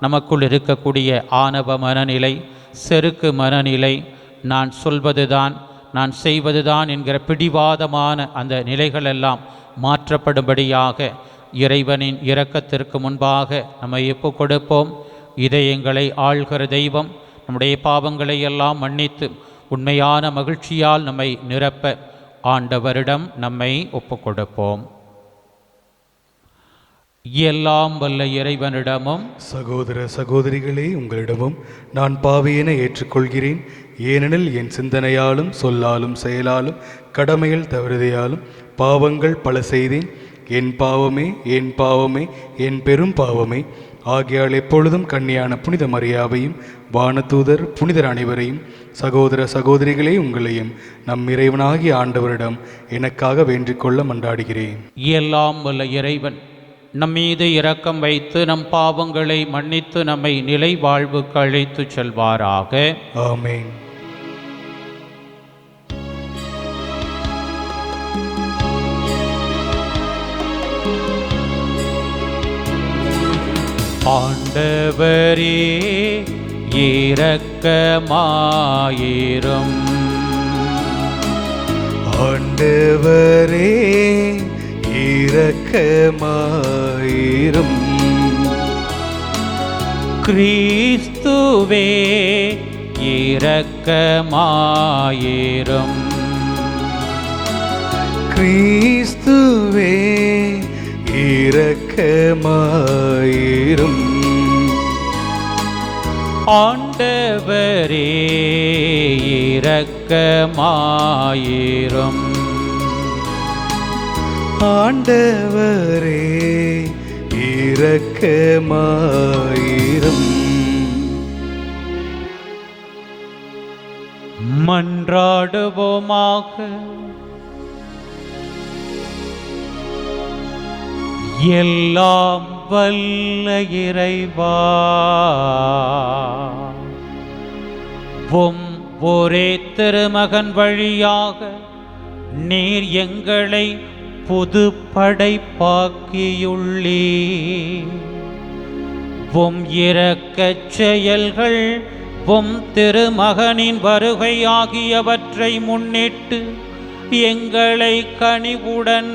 Speaker 3: நமக்குள் இருக்கக்கூடிய ஆணவ மனநிலை, செருக்கு மனநிலை, நான் சொல்வதுதான் நான் செய்வதுதான் என்கிற பிடிவாதமான அந்த நிலைகளெல்லாம் மாற்றப்படும்படியாக இறைவனின் இரக்கத்திற்கு முன்பாக நம்மை ஒப்பு கொடுப்போம். இதயங்களை ஆள்கிற தெய்வம் நம்முடைய பாவங்களை எல்லாம் மன்னித்து உண்மையான மகிழ்ச்சியால் நம்மை நிரப்ப ஆண்டவரிடம் நம்மை ஒப்பு கொடுப்போம். எல்லாம் வல்ல இறைவனிடமும்
Speaker 2: சகோதர சகோதரிகளே, உங்களிடமும் நான் பாவியென ஏற்றுக்கொள்கிறேன். ஏனெனில் என் சிந்தனையாலும் சொல்லாலும் செயலாலும் கடமையில் தவறுதையாலும் பாவங்கள் பல செய்தேன். என் பாவமே என் பாவமே என் பெரும் பாவமே. ஆகையால் எப்பொழுதும் கன்னியான புனித மரியாவையும் வானதூதர் புனிதர் அனைவரையும் சகோதர சகோதரிகளே உங்களையும் நம் இறைவனாகிய ஆண்டவரிடம் எனக்காக வேண்டிக்கொள்ள மன்றாடுகிறேன்.
Speaker 3: எல்லாம் வல்ல இறைவன் நம்மீது இரக்கம் வைத்து நம் பாவங்களை மன்னித்து நம்மை நிலை வாழ்வுக்கு அழைத்து செல்வாராக.
Speaker 2: ஆமென்.
Speaker 3: ஆண்டவரே இரக்கமாயிரும்.
Speaker 2: ஆண்டவரே இரக்கமாயிரும்.
Speaker 3: கிறிஸ்துவே இரக்கமாயிரும்.
Speaker 2: கிறிஸ்துவே இரக்கமாயிரும்.
Speaker 3: ஆண்டவரே இரக்கமாயிரும்.
Speaker 2: ஆண்டவரே இரக்கமாயிரும்.
Speaker 3: மன்றாடுவோமாக. எல்லாம் வல்ல இறைவா, உம் ஒரே திருமகன் வழியாக நீர் எங்களை புது படைப்பாக்கியுள்ளீர். உம் இரக்கச் செயல்கள் உம் திருமகனின் வருகை ஆகியவற்றை முன்னிட்டு எங்களை கனிவுடன்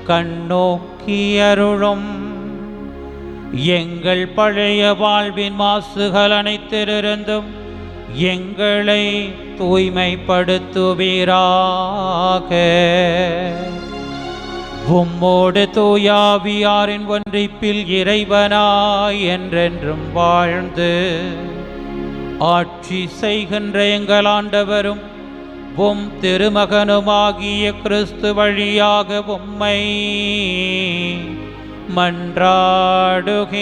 Speaker 3: கண்ணோக்கி அருளும். எங்கள் பழைய வாழ்வின் மாசுகள் அனைத்திலிருந்தும் எங்களை தூய்மைப்படுத்துவீராக. உம்மோடு தூயாவியாரின் ஒன்றிப்பில் இறைவனாய் என்றென்றும் வாழ்ந்து ஆட்சி செய்கின்ற எங்கள் ஆண்டவரும் உம் திருமகனுமாகிய கிறிஸ்து வழியாக உம்மை மன்றாடுகின்றோ.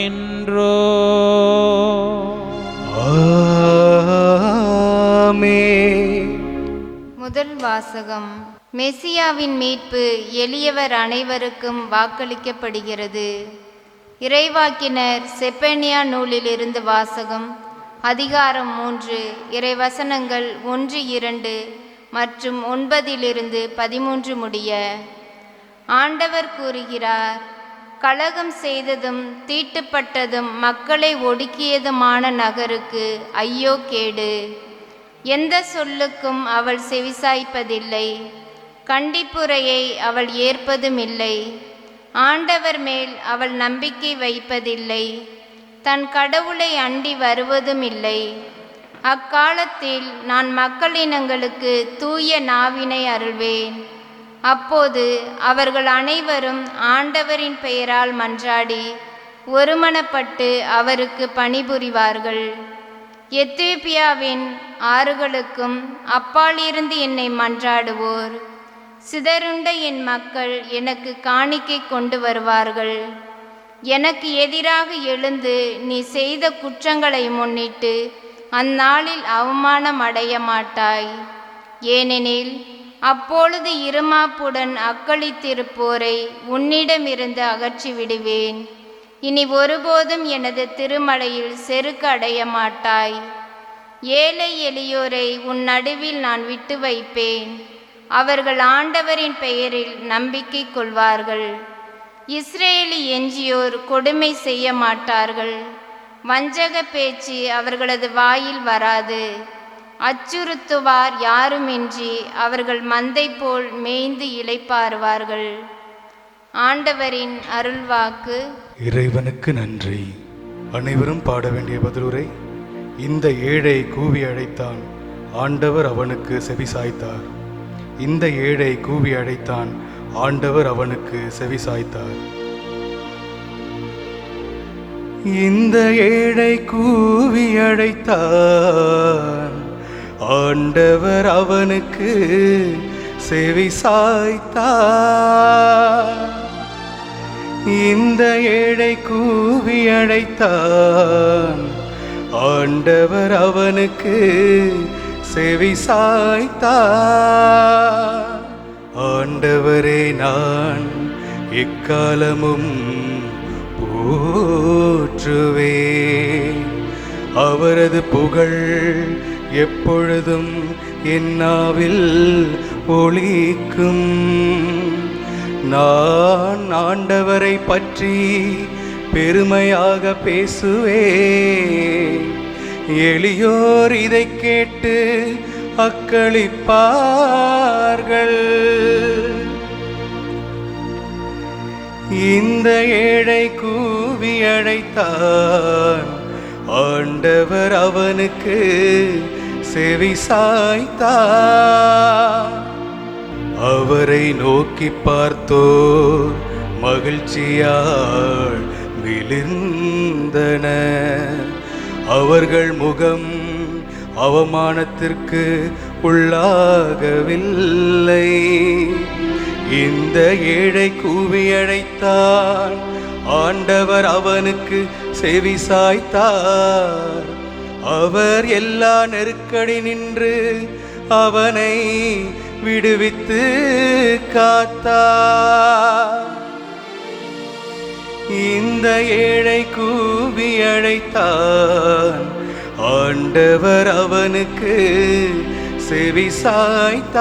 Speaker 2: ஆமென்.
Speaker 4: முதல் வாசகம். மெசியாவின் மீட்பு எளியவர் அனைவருக்கும் வாக்களிக்கப்படுகிறது. இறைவாக்கினர் செப்பனியா நூலிலிருந்து வாசகம். அதிகாரம் 3, இறைவசனங்கள் 1, 2 மற்றும் 9 13 முடிய. ஆண்டவர் கூறுகிறார், கலகம் செய்ததும் தீட்டுப்பட்டதும் மக்களை ஒடுக்கியதுமான நகருக்கு ஐயோ கேடு. எந்த சொல்லுக்கும் அவள் செவிசாய்ப்பதில்லை, கண்டிப்புரையை அவள் ஏற்பதுமில்லை. ஆண்டவர் மேல் அவள் நம்பிக்கை வைப்பதில்லை, தன் கடவுளை அண்டி வருவதுமில்லை. அக்காலத்தில் நான் மக்களினங்களுக்கு தூய நாவினை அருள்வேன். அப்போது அவர்கள் அனைவரும் ஆண்டவரின் பெயரால் மன்றாடி ஒருமனப்பட்டு அவருக்கு பணிபுரிவார்கள். எத்தியோப்பியாவின் ஆறுகளுக்கும் அப்பாலிருந்து என்னை மன்றாடுவோர், சிதறுண்ட என் மக்கள் எனக்கு காணிக்கை கொண்டு வருவார்கள். எனக்கு எதிராக எழுந்து நீ செய்த குற்றங்களை முன்னிட்டு அந்நாளில் அவமானம் அடைய மாட்டாய். ஏனெனில் அப்பொழுது இருமாப்புடன் அக்களித்திருப்போரை உன்னிடமிருந்து அகற்றி விடுவேன். இனி ஒருபோதும் எனது திருமலையில் செருக்கு அடைய மாட்டாய். ஏழை எளியோரை உன் நடுவில் நான் விட்டு வைப்பேன். அவர்கள் ஆண்டவரின் பெயரில் நம்பிக்கை கொள்வார்கள். இஸ்ரேலி எஞ்சியோர் கொடுமை செய்ய மாட்டார்கள். வஞ்சக பேச்சு அவர்களது வாயில் வராது. அச்சுறுத்துவார் யாருமின்றி அவர்கள் மந்தை போல் மேய்ந்து இளைப்பாறுவார்கள். ஆண்டவரின் அருள்வாக்கு.
Speaker 2: இறைவனுக்கு நன்றி. அனைவரும் பாட வேண்டிய பதிலுரை. இந்த ஏழை கூவி அழைத்தான், ஆண்டவர் அவனுக்கு செவிசாய்த்தார். இந்த ஏழை கூவி அழைத்தான், ஆண்டவர் அவனுக்கு செவிசாய்த்தார். இந்த ஏழை கூவி அழைத்தான், ஆண்டவர் அவனுக்கு செவிசாய்த்தார். இந்த ஏழை கூவி அழைத்தான், ஆண்டவர் அவனுக்கு செவிசாய்த்தார். ஆண்டவரே நான் எக்காலமும் போற்றுவேன். அவரது புகழ் எப்பொழுதும் என் நாவில் ஒலிக்கும். நான் ஆண்டவரை பற்றி பெருமையாக பேசுவேன். எளியோர் இதை கேட்டு அக்களிப்பார்கள். இந்த ஏழை கூவி அழைத்தான், ஆண்டவர் அவனுக்கு செவிசாய்த்தார். அவரை நோக்கி பார்த்தோர் மகிழ்ச்சியால் விழுந்தன. அவர்கள் முகம் அவமானத்திற்கு உள்ளாகவில்லை. இந்த ஏழை கூவி அழைத்தான், ஆண்டவர் அவனுக்கு செவிசாய்த்தார். அவர் எல்லா நெருக்கடி நின்று அவனை விடுவித்து காத்தார். இந்த ஏழை கூவி அழைத்தான், ஆண்டவர் அவனுக்கு செவிசாய்த்தார்.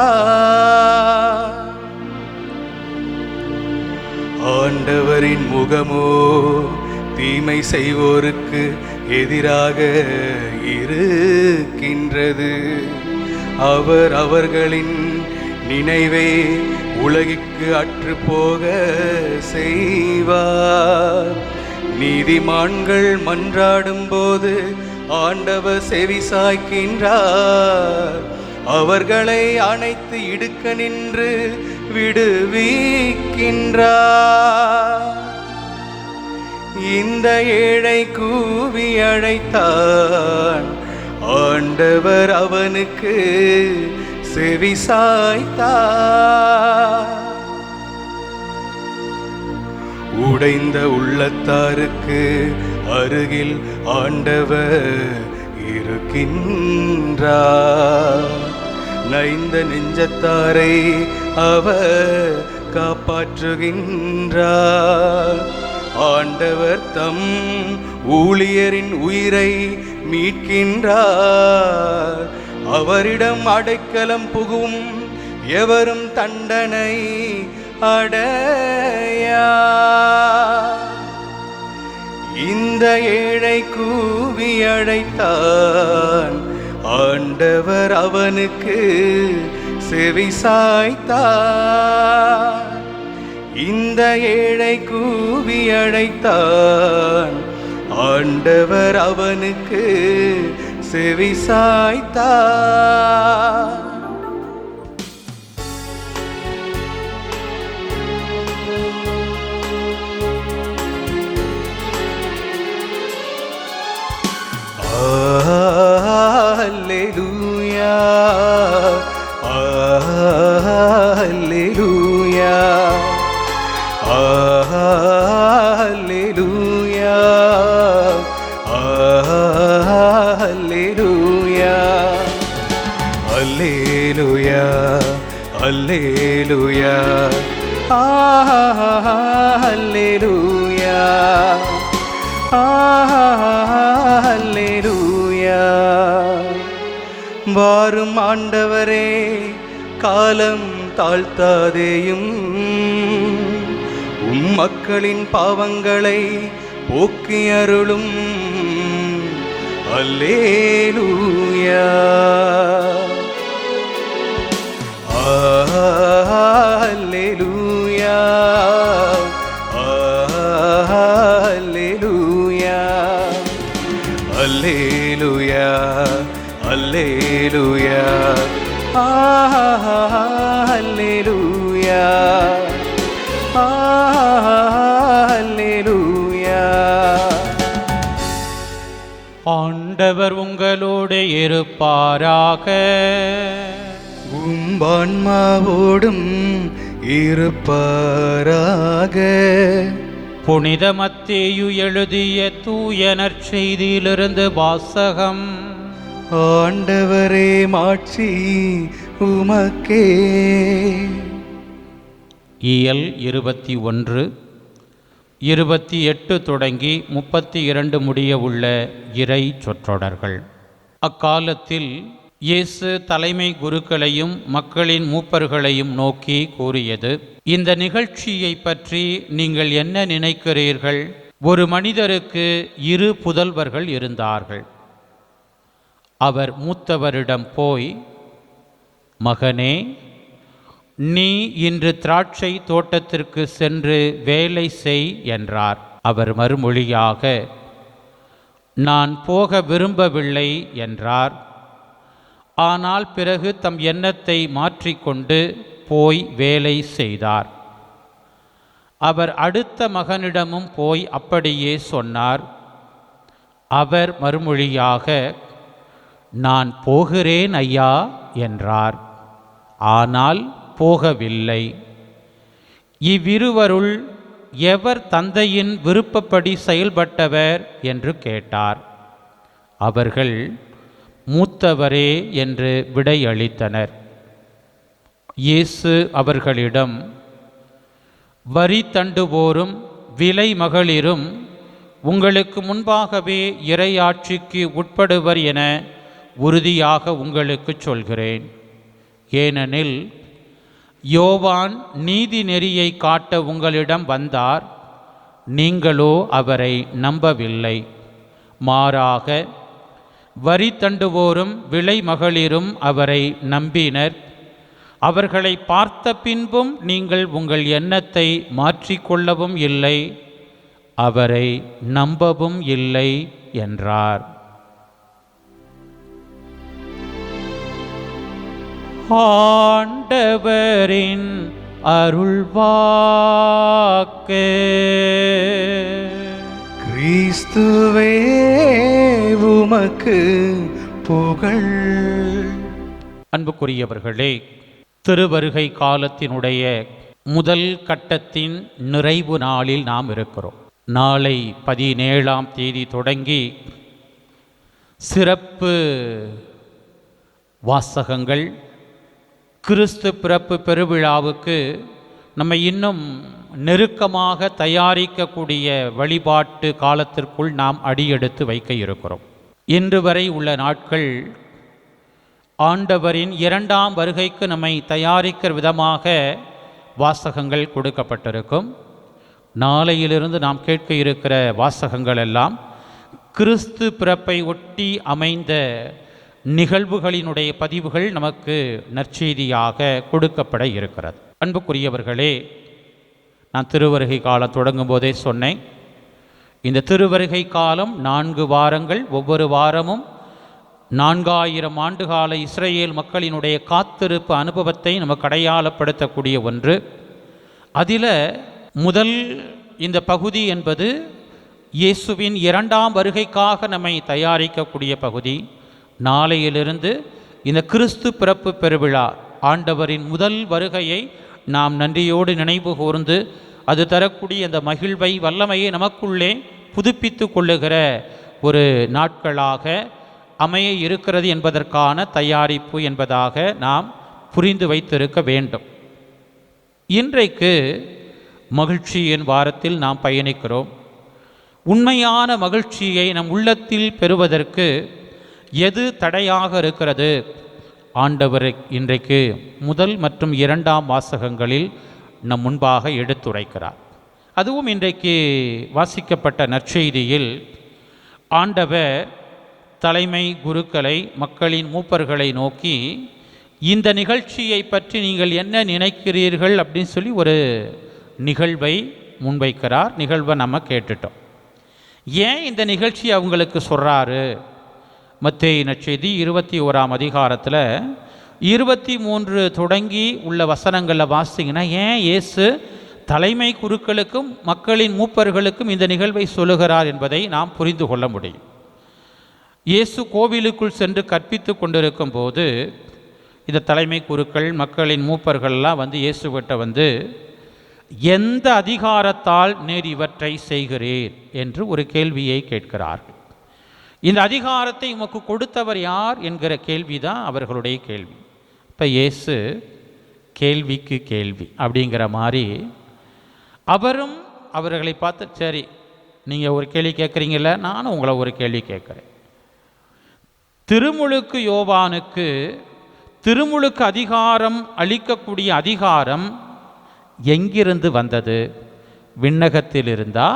Speaker 2: ஆண்டவரின் முகமோ தீமை செய்வோருக்கு எதிராக இருக்கின்றது. அவர் அவர்களின் நினைவை உலகிற்கு அற்று போக செய்வார். நீதிமான்கள் மன்றாடும் போது ஆண்டவர் செவிசாய்க்கின்றார். அவர்களை அணைத்து இடுக்க நின்று விடுவிக்கின்றார். இந்த ஏழை கூவி அழைத்தான், ஆண்டவர் அவனுக்கு செவிசாய்த்தார். உடைந்த உள்ளத்தாருக்கு அருகில் ஆண்டவர் இருக்கின்றார். நைந்த நெஞ்சத்தாரை அவர் காப்பாற்றுகின்றார். ஆண்டவர் தம் ஊழியரின் உயிரை மீட்கின்றார். அவரிடம் அடைக்கலம் புகும் எவரும் தண்டனை அடையார். இந்த ஏழை கூவி அழைத்தான், ஆண்டவர் அவனுக்கு செவிசாய்த்தார். இந்த ஏழை கூவி அழைத்தான், ஆண்டவர் அவனுக்கு செவிசாய்த்தார். Alleluia, Alleluia, Alleluia, Alleluia, Alleluia, Alleluia, Alleluia. அல்லேலூயா. வாரும் ஆண்டவரே, காலம் தாழ்த்தாதேயும், மக்களின் பாவங்களை போக்கி அருளும். அல்லேலூயா. அல்லேலூயா. அல்லேலூயா. அல்லேலூயா. அல்லேலூயா. அல்லேலூயா. அல்லேலூயா.
Speaker 3: ஆண்டவர் உங்களோடு இருப்பாராக.
Speaker 2: உம்பான்மாவோடும் இருப்பாராக.
Speaker 3: புனித மத்தேயு எழுதிய தூய நற்செய்தியிலிருந்து வாசகம்.
Speaker 2: ஆண்டவரே, மாட்சி உமக்கே.
Speaker 3: இயல் 21, 28 தொடங்கி 32 முடிய உள்ள இறை சொற்றொடர்கள். அக்காலத்தில் இயேசு தலைமை குருக்களையும் மக்களின் மூப்பர்களையும் நோக்கி கூறியது, இந்த நிகழ்ச்சியை பற்றி நீங்கள் என்ன நினைக்கிறீர்கள்? ஒரு மனிதருக்கு 2 புதல்வர்கள் இருந்தார்கள். அவர் மூத்தவரிடம் போய், மகனே, நீ இன்று திராட்சை தோட்டத்திற்கு சென்று வேலை செய் என்றார். அவர் மறுமொழியாக, நான் போக விரும்பவில்லை என்றார். ஆனால் பிறகு தம் எண்ணத்தை மாற்றிக்கொண்டு போய் வேலை செய்தார். அவர் அடுத்த மகனிடமும் போய் அப்படியே சொன்னார். அவர் மறுமொழியாக, நான் போகிறேன் ஐயா என்றார். ஆனால் போகவில்லை. இவ்விருவருள் எவர் தந்தையின் விருப்பப்படி செயல்பட்டவர் என்று கேட்டார். அவர்கள் மூத்தவரே என்று விடையளித்தனர். இயேசு அவர்களிடம், வரி தண்டுவோரும் விலை மகளிரும் உங்களுக்கு முன்பாகவே இறையாட்சிக்கு உட்படுவர் என உறுதியாக உங்களுக்கு சொல்கிறேன். ஏனெனில் யோவான் நீதி நெறியை காட்ட உங்களிடம் வந்தார், நீங்களோ அவரை நம்பவில்லை. மாறாக வரி தண்டுவோரும் விலை மகளிரும் அவரை நம்பினர். அவர்களை பார்த்த பின்பும் நீங்கள் உங்கள் எண்ணத்தை மாற்றிக்கொள்ளவும் இல்லை, அவரை நம்பவும் இல்லை என்றார். ஆண்டவரின் அருள்வாக்கு.
Speaker 2: கிறிஸ்துவே உமக்கு புகழ்.
Speaker 3: அன்புக்குரியவர்களே, திருவருகை காலத்தினுடைய முதல் கட்டத்தின் நிறைவு நாளில் நாம் இருக்கிறோம். நாளை 17ஆம் தேதி தொடங்கி சிறப்பு வாசகங்கள், கிறிஸ்து பிறப்பு பெருவிழாவுக்கு நம்ம இன்னும் நெருக்கமாக தயாரிக்கக்கூடிய வழிபாட்டு காலத்திற்குள் நாம் அடியெடுத்து வைக்க இருக்கிறோம். இன்று வரை உள்ள நாட்கள் ஆண்டவரின் 2ஆம் வருகைக்கு நம்மை தயாரிக்கிற விதமாக வாசகங்கள் கொடுக்கப்பட்டிருக்கும். நாளையிலிருந்து நாம் கேட்க இருக்கிற வாசகங்கள் எல்லாம் கிறிஸ்து பிறப்பை ஒட்டி அமைந்த நிகழ்வுகளினுடைய பதிவுகள் நமக்கு நற்செய்தியாக கொடுக்கப்பட இருக்கிறது. அன்புக்குரியவர்களே, நான் திருவருகை காலம் தொடங்கும் போதே சொன்னேன், இந்த திருவருகை காலம் 4 வாரங்கள். ஒவ்வொரு வாரமும் 4000 ஆண்டுகால இஸ்ரேல் மக்களினுடைய காத்திருப்பு அனுபவத்தை நமக்கு அடையாளப்படுத்தக்கூடிய ஒன்று. அதில் முதல் இந்த பகுதி என்பது இயேசுவின் 2ஆம் வருகைக்காக நம்மை தயாரிக்கக்கூடிய பகுதி. நாளையிலிருந்து இந்த கிறிஸ்து பிறப்பு பெருவிழா, ஆண்டவரின் முதல் வருகையை நாம் நன்றியோடு நினைவு கூர்ந்து அது தரக்கூடிய அந்த மகிழ்வை, வல்லமையை நமக்குள்ளே புதுப்பித்து கொள்ளுகிற ஒரு நாட்களாக அமைய இருக்கிறது என்பதற்கான தயாரிப்பு என்பதாக நாம் புரிந்து வைத்திருக்க வேண்டும். இன்றைக்கு மகிழ்ச்சியின் வாரத்தில் நாம் பயணிக்கிறோம். உண்மையான மகிழ்ச்சியை நம் உள்ளத்தில் பெறுவதற்கு எது தடையாக இருக்கிறது? ஆண்டவர் இன்றைக்கு முதல் மற்றும் இரண்டாம் வாசகங்களில் நம் முன்பாக எடுத்துரைக்கிறார். அதுவும் இன்றைக்கு வாசிக்கப்பட்ட நற்செய்தியில் ஆண்டவர் தலைமை குருக்களை, மக்களின் மூப்பர்களை நோக்கி இந்த நிகழ்ச்சியை பற்றி நீங்கள் என்ன நினைக்கிறீர்கள் அப்படின்னு சொல்லி ஒரு நிகழ்வை முன்வைக்கிறார். நிகழ்வை நம்ம கேட்டுட்டோம். ஏன் இந்த நிகழ்ச்சி அவங்களுக்கு சொல்கிறாரு? மத்தேயு நற்செய்தி 21ஆம் அதிகாரத்தில் 23 தொடங்கி உள்ள வசனங்களில் வாசிங்கன்னா, ஏன் இயேசு தலைமை குருக்களுக்கும் மக்களின் மூப்பர்களுக்கும் இந்த நிகழ்வை சொல்லுகிறார் என்பதை நாம் புரிந்து கொள்ள முடியும். இயேசு கோவிலுக்குள் சென்று கற்பித்து கொண்டிருக்கும் போது இந்த தலைமை குருக்கள், மக்களின் மூப்பர்கள்லாம் வந்து இயேசுவிட்ட வந்து, எந்த அதிகாரத்தால் நீர் இவற்றை செய்கிறீர் என்று ஒரு கேள்வியை கேட்கிறார்கள். இந்த அதிகாரத்தை உமக்கு கொடுத்தவர் யார் என்கிற கேள்வி தான் அவர்களுடைய கேள்வி. இப்போ இயேசு கேள்விக்கு கேள்வி அப்படிங்கிற மாதிரி அவரும் அவர்களை பார்த்து, சரி நீங்கள் ஒரு கேள்வி கேட்குறீங்கள, நானும் உங்களை ஒரு கேள்வி கேட்குறேன். திருமுழுக்கு யோவானுக்கு திருமுழுக்கு அதிகாரம் அளிக்கக்கூடிய அதிகாரம் எங்கிருந்து வந்தது? விண்ணகத்தில் இருந்தா,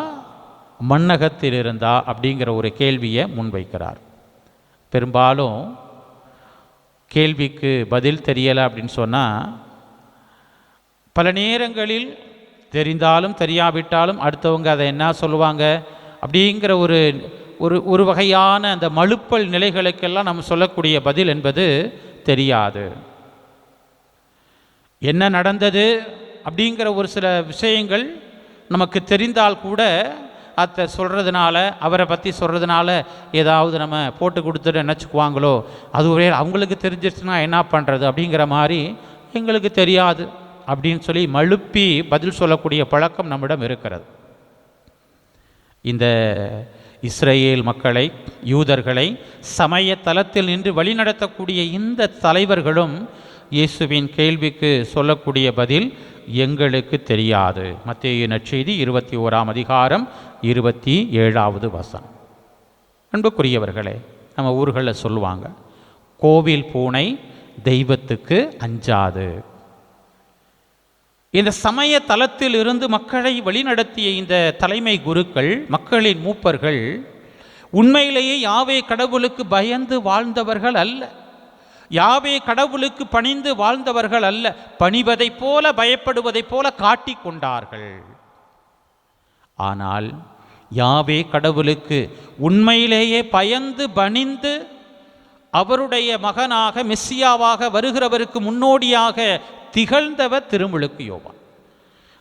Speaker 3: மண்ணகத்தில் இருந்தா அப்படிங்கிற ஒரு கேள்வியை முன்வைக்கிறார். பெரும்பாலும் கேள்விக்கு பதில் தெரியலை அப்படின்னு சொன்னால், பல நேரங்களில் தெரிந்தாலும் தெரியாவிட்டாலும் அடுத்தவங்க அதை என்ன சொல்லுவாங்க அப்படிங்கிற ஒரு ஒரு ஒரு வகையான அந்த மழுப்பல் நிலைகளுக்கெல்லாம் நம்ம சொல்லக்கூடிய பதில் என்பது தெரியாது. என்ன நடந்தது அப்படிங்கிற ஒரு சில விஷயங்கள் நமக்கு தெரிந்தால் கூட அதை சொல்கிறதுனால, அவரை பற்றி சொல்கிறதுனால ஏதாவது நம்ம போட்டு கொடுத்துட்டு நினச்சிக்குவாங்களோ, அது ஒரே அவங்களுக்கு தெரிஞ்சிருச்சுன்னா என்ன பண்ணுறது அப்படிங்கிற மாதிரி, எங்களுக்கு தெரியாது அப்படின்னு சொல்லி மழுப்பி பதில் சொல்லக்கூடிய பழக்கம் நம்மிடம் இருக்கிறது. இந்த இஸ்ரேல் மக்களை, யூதர்களை சமய தலத்தில் நின்று வழிநடத்தக்கூடிய இந்த தலைவர்களும் இயேசுவின் கேள்விக்கு சொல்லக்கூடிய பதில் எங்களுக்கு தெரியாது. மத்தேயு நற்செய்தி 21ஆம் அதிகாரம் 27வது வசனம். அன்புக்குரியவர்களே, நம்ம ஊர்களில் சொல்லுவாங்க, கோவில் பூனை தெய்வத்துக்கு அஞ்சாது. இந்த சமய தலத்தில் இருந்து மக்களை வழிநடத்திய இந்த தலைமை குருக்கள், மக்களின் மூப்பர்கள் உண்மையிலேயே யாவே கடவுளுக்கு பயந்து வாழ்ந்தவர்கள் அல்ல, யாவே கடவுளுக்கு பணிந்து வாழ்ந்தவர்கள் அல்ல, பணிவதைப் போல பயப்படுவதைப் போல காட்டிக் கொண்டார்கள். ஆனால் யாவே கடவுளுக்கு உண்மையிலேயே பயந்து பணிந்து அவருடைய மகனாக, மெஸ்ஸியாவாக வருகிறவருக்கு முன்னோடியாக திகழ்ந்தவர் திருமுழுக்கு யோவான்.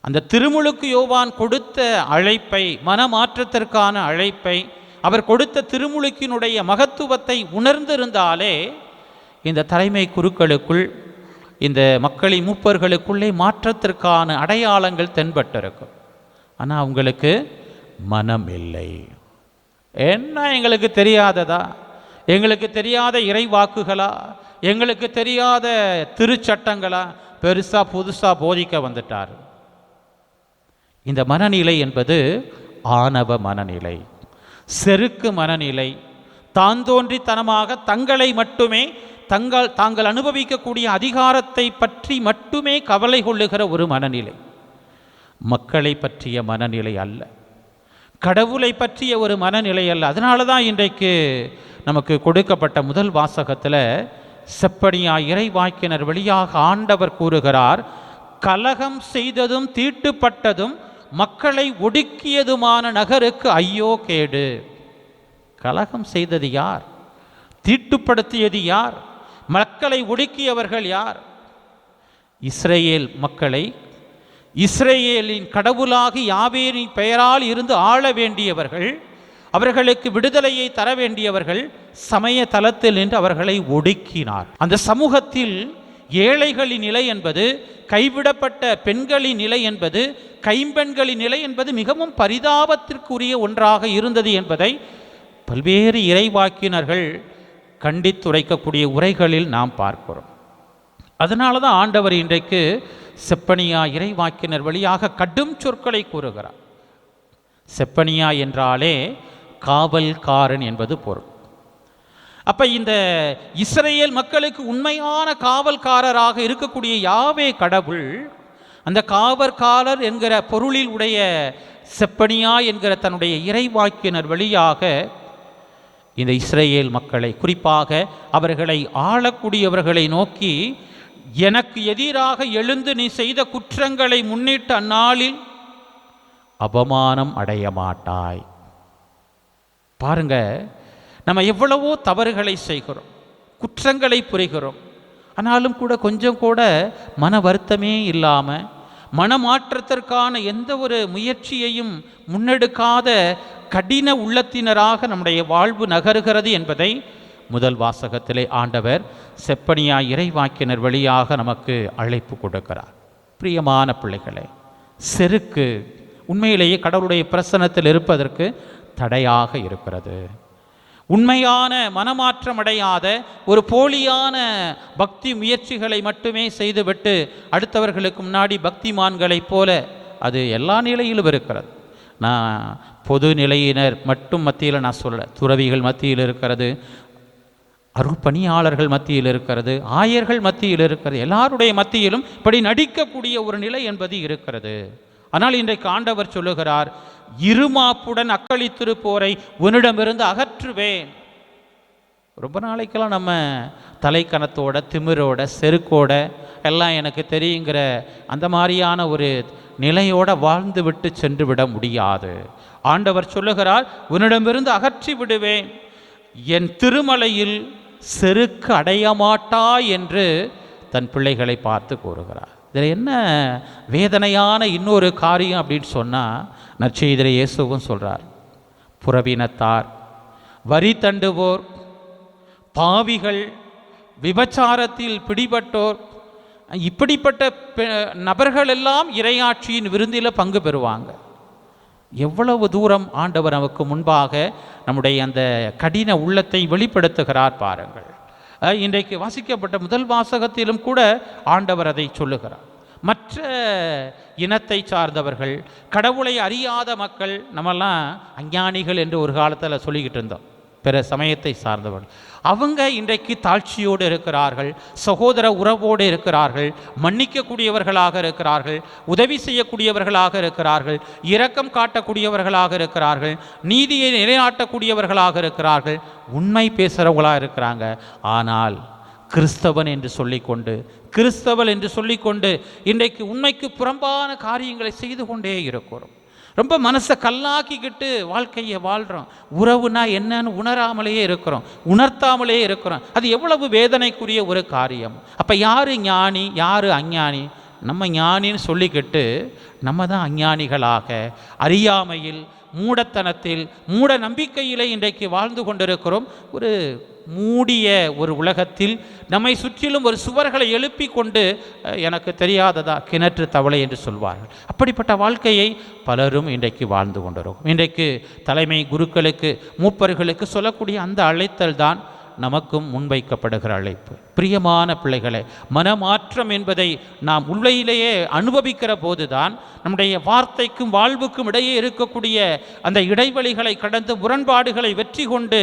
Speaker 3: அந்த திருமுழுக்கு யோவான் கொடுத்த அழைப்பை, மனமாற்றத்திற்கான அழைப்பை, அவர் கொடுத்த திருமுழுக்கினுடைய மகத்துவத்தை உணர்ந்திருந்தாலே இந்த தலைமை குருக்களுக்குள், இந்த மக்களின் மூப்பர்களுக்குள்ளே மாற்றத்திற்கான அடையாளங்கள் தென்பட்டிருக்கும். ஆனால் அவங்களுக்கு மனம் இல்லை. என்ன எங்களுக்கு தெரியாததா? எங்களுக்கு தெரியாத இறைவாக்குகளா? எங்களுக்கு தெரியாத திருச்சட்டங்களா? பெருசாக புதுசாக போதிக்க வந்துட்டார். இந்த மனநிலை என்பது ஆணவ மனநிலை, செருக்கு மனநிலை, தாந்தோன்றித்தனமாக தங்களை மட்டுமே, தாங்கள் அனுபவிக்கக்கூடிய அதிகாரத்தை பற்றி மட்டுமே கவலை கொள்ளுகிற ஒரு மனநிலை. மக்களை பற்றிய மனநிலை அல்ல, கடவுளை பற்றிய ஒரு மனநிலை அல்ல. அதனால தான் இன்றைக்கு நமக்கு கொடுக்கப்பட்ட முதல் வாசகத்தில் செப்பனியா இறைவாக்கினர் வழியாக ஆண்டவர் கூறுகிறார், கலகம் செய்ததும் தீட்டுப்பட்டதும் மக்களை ஒடுக்கியதுமான நகருக்கு ஐயோ கேடு. கலகம் செய்தது யார்? தீட்டுப்படுத்தியது யார்? மக்களை ஒடுக்கியவர்கள் யார்? இஸ்ரேல் மக்களை, இஸ்ரேலின் கடவுளாகி யாவேரின் பெயரால் இருந்து ஆள வேண்டியவர்கள், அவர்களுக்கு விடுதலையை தர வேண்டியவர்கள் சமய தலத்தில் நின்று அவர்களை ஒடுக்கினார். அந்த சமூகத்தில் ஏழைகளின் நிலை என்பது, கைவிடப்பட்ட பெண்களின் நிலை என்பது, கைம்பெண்களின் நிலை என்பது மிகவும் பரிதாபத்திற்குரிய ஒன்றாக இருந்தது என்பதை பல்வேறு இறைவாக்கினர்கள் கண்டித்துரைக்கக்கூடிய உரைகளில் நாம் பார்க்கிறோம். அதனால தான் ஆண்டவர் இன்றைக்கு செப்பனியா இறைவாக்கினர் வழியாக கடும் சொற்களை கூறுகிறார். செப்பனியா என்றாலே காவல்காரன் என்பது பொருள். அப்ப இந்த இஸ்ரேல் மக்களுக்கு உண்மையான காவல்காரராக இருக்கக்கூடிய யாவே கடவுள் அந்த காவற்காரர் என்கிற பொருளில் உடைய செப்பனியா என்கிற தன்னுடைய இறைவாக்கினர் வழியாக இந்த இஸ்ரேல் மக்களை, குறிப்பாக அவர்களை ஆளக்கூடியவர்களை நோக்கி, எனக்கு எதிராக எழுந்து நீ செய்த குற்றங்களை முன்னிட்டு அந்நாளில் அவமானம் அடைய மாட்டாய். பாருங்க, நம்ம எவ்வளவோ தவறுகளை செய்கிறோம், குற்றங்களை புரிகிறோம். ஆனாலும் கூட கொஞ்சம் கூட மன வருத்தமே இல்லாமல், மனமாற்றத்திற்கான எந்த ஒரு முயற்சியையும் முன்னெடுக்காத கடின உள்ளத்தினராக நம்முடைய வாழ்வு நகருகிறது என்பதை முதல் வாசகத்திலே ஆண்டவர் செப்பனியா இறைவாக்கினர் வழியாக நமக்கு அழைப்பு கொடுக்கிறார். பிரியமான பிள்ளைகளே, செருக்கு உண்மையிலேயே கடவுளுடைய பிரசன்னத்தில் இருப்பதற்கு தடையாக இருக்கிறது. உண்மையான மனமாற்றம் அடையாத ஒரு போலியான பக்தி முயற்சிகளை மட்டுமே செய்துவிட்டு அடுத்தவர்களுக்கு முன்னாடி பக்திமான்களைப் போல அது எல்லா நிலையிலும் இருக்கிறது. நான் பொது நிலையினர் மட்டும் மத்தியில் நான் சொல்ல, துறவிகள் மத்தியில் இருக்கிறது, அருள்பணியாளர்கள் மத்தியில் இருக்கிறது, ஆயர்கள் மத்தியில் இருக்கிறது, எல்லாருடைய மத்தியிலும் இப்படி நடிக்கக்கூடிய ஒரு நிலை என்பது இருக்கிறது. ஆனால் இன்றைக்கு ஆண்டவர் சொல்லுகிறார், இருமாப்புடன் அக்களித்திருப்போரை உன்னிடமிருந்து அகற்றுவேன். ரொம்ப நாளைக்கெல்லாம் நம்ம தலைக்கணத்தோட, திமிரோட, செருக்கோட எல்லாம் எனக்கு தெரியுங்கிற அந்த மாதிரியான ஒரு நிலையோட வாழ்ந்து விட்டு சென்று விட முடியாது. ஆண்டவர் சொல்லுகிறார், உன்னிடமிருந்து அகற்றி விடுவேன், என் திருமலையில் செருக்கு அடைய மாட்டாய் என்று தன் பிள்ளைகளை பார்த்து கூறுகிறார். இதில் என்ன வேதனையான இன்னொரு காரியம் அப்படின்னு சொன்னால், நற்செய்தியிலே இயேசுவும் சொல்கிறார், புறவினத்தார், வரி தண்டுவோர், பாவிகள், விபச்சாரத்தில் பிடிபட்டோர், இப்படிப்பட்ட நபர்கள் எல்லாம் இறையாட்சியின் விருந்தில் பங்கு பெறுவாங்க. எவ்வளவு தூரம் ஆண்டவர் நமக்கு முன்பாக நம்முடைய அந்த கடின உள்ளத்தை வெளிப்படுத்துகிறார் பாருங்கள். இன்றைக்கு வாசிக்கப்பட்ட முதல் வாசகத்திலும் கூட ஆண்டவர் அதை சொல்லுகிறார். மற்ற இனத்தை சார்ந்தவர்கள், கடவுளை அறியாத மக்கள், நம்மெல்லாம் அஞ்ஞானிகள் என்று ஒரு காலத்தில் சொல்லிக்கிட்டு இருந்தோம், பிற சமயத்தை சார்ந்தவர்கள். அவங்க இன்றைக்கு தாழ்ச்சியோடு இருக்கிறார்கள், சகோதர உறவோடு இருக்கிறார்கள், மன்னிக்கக்கூடியவர்களாக இருக்கிறார்கள், உதவி செய்யக்கூடியவர்களாக இருக்கிறார்கள், இரக்கம் காட்டக்கூடியவர்களாக இருக்கிறார்கள், நீதியை நிலைநாட்டக்கூடியவர்களாக இருக்கிறார்கள், உண்மை பேசுகிறவங்களாக இருக்கிறாங்க. ஆனால் கிறிஸ்தவன் என்று சொல்லிக்கொண்டு, கிறிஸ்தவள் என்று சொல்லிக்கொண்டு இன்றைக்கு உண்மைக்கு புறம்பான காரியங்களை செய்து கொண்டே இருக்கிறோம். ரொம்ப மனசை கல்லாக்கிக்கிட்டு வாழ்க்கையை வாழ்கிறோம். உறவுனா என்னன்னு உணராமலேயே இருக்கிறோம், உணர்த்தாமலே இருக்கிறோம். அது எவ்வளவு வேதனைக்குரிய ஒரு காரியம். அப்போ யார் ஞானி, யார் அஞ்ஞானி? நம்ம ஞானின்னு சொல்லிக்கிட்டு நம்ம தான் அஞ்ஞானிகளாக அறியாமையில், மூடத்தனத்தில், மூட நம்பிக்கையிலே இன்றைக்கு வாழ்ந்து கொண்டிருக்கிறோம். ஒரு மூடிய ஒரு உலகத்தில் நம்மை சுற்றிலும் ஒரு சுவர்களை எழுப்பி கொண்டு, எனக்கு தெரியாததா கிணற்று தவளை என்று சொல்வார்கள், அப்படிப்பட்ட வாழ்க்கையை பலரும் இன்றைக்கு வாழ்ந்து கொண்டிருக்கும். இன்றைக்கு தலைமை குருக்களுக்கு, மூப்பர்களுக்கு சொல்லக்கூடிய அந்த அழைத்தல் தான் நமக்கும் முன்வைக்கப்படுகிற அழைப்பு. பிரியமான பிள்ளைகளை, மனமாற்றம் என்பதை நாம் உள்ளையிலேயே அனுபவிக்கிற போதுதான் நம்முடைய வார்த்தைக்கும் வாழ்வுக்கும் இடையே இருக்கக்கூடிய அந்த இடைவெளிகளை கடந்து முரண்பாடுகளை வெற்றி கொண்டு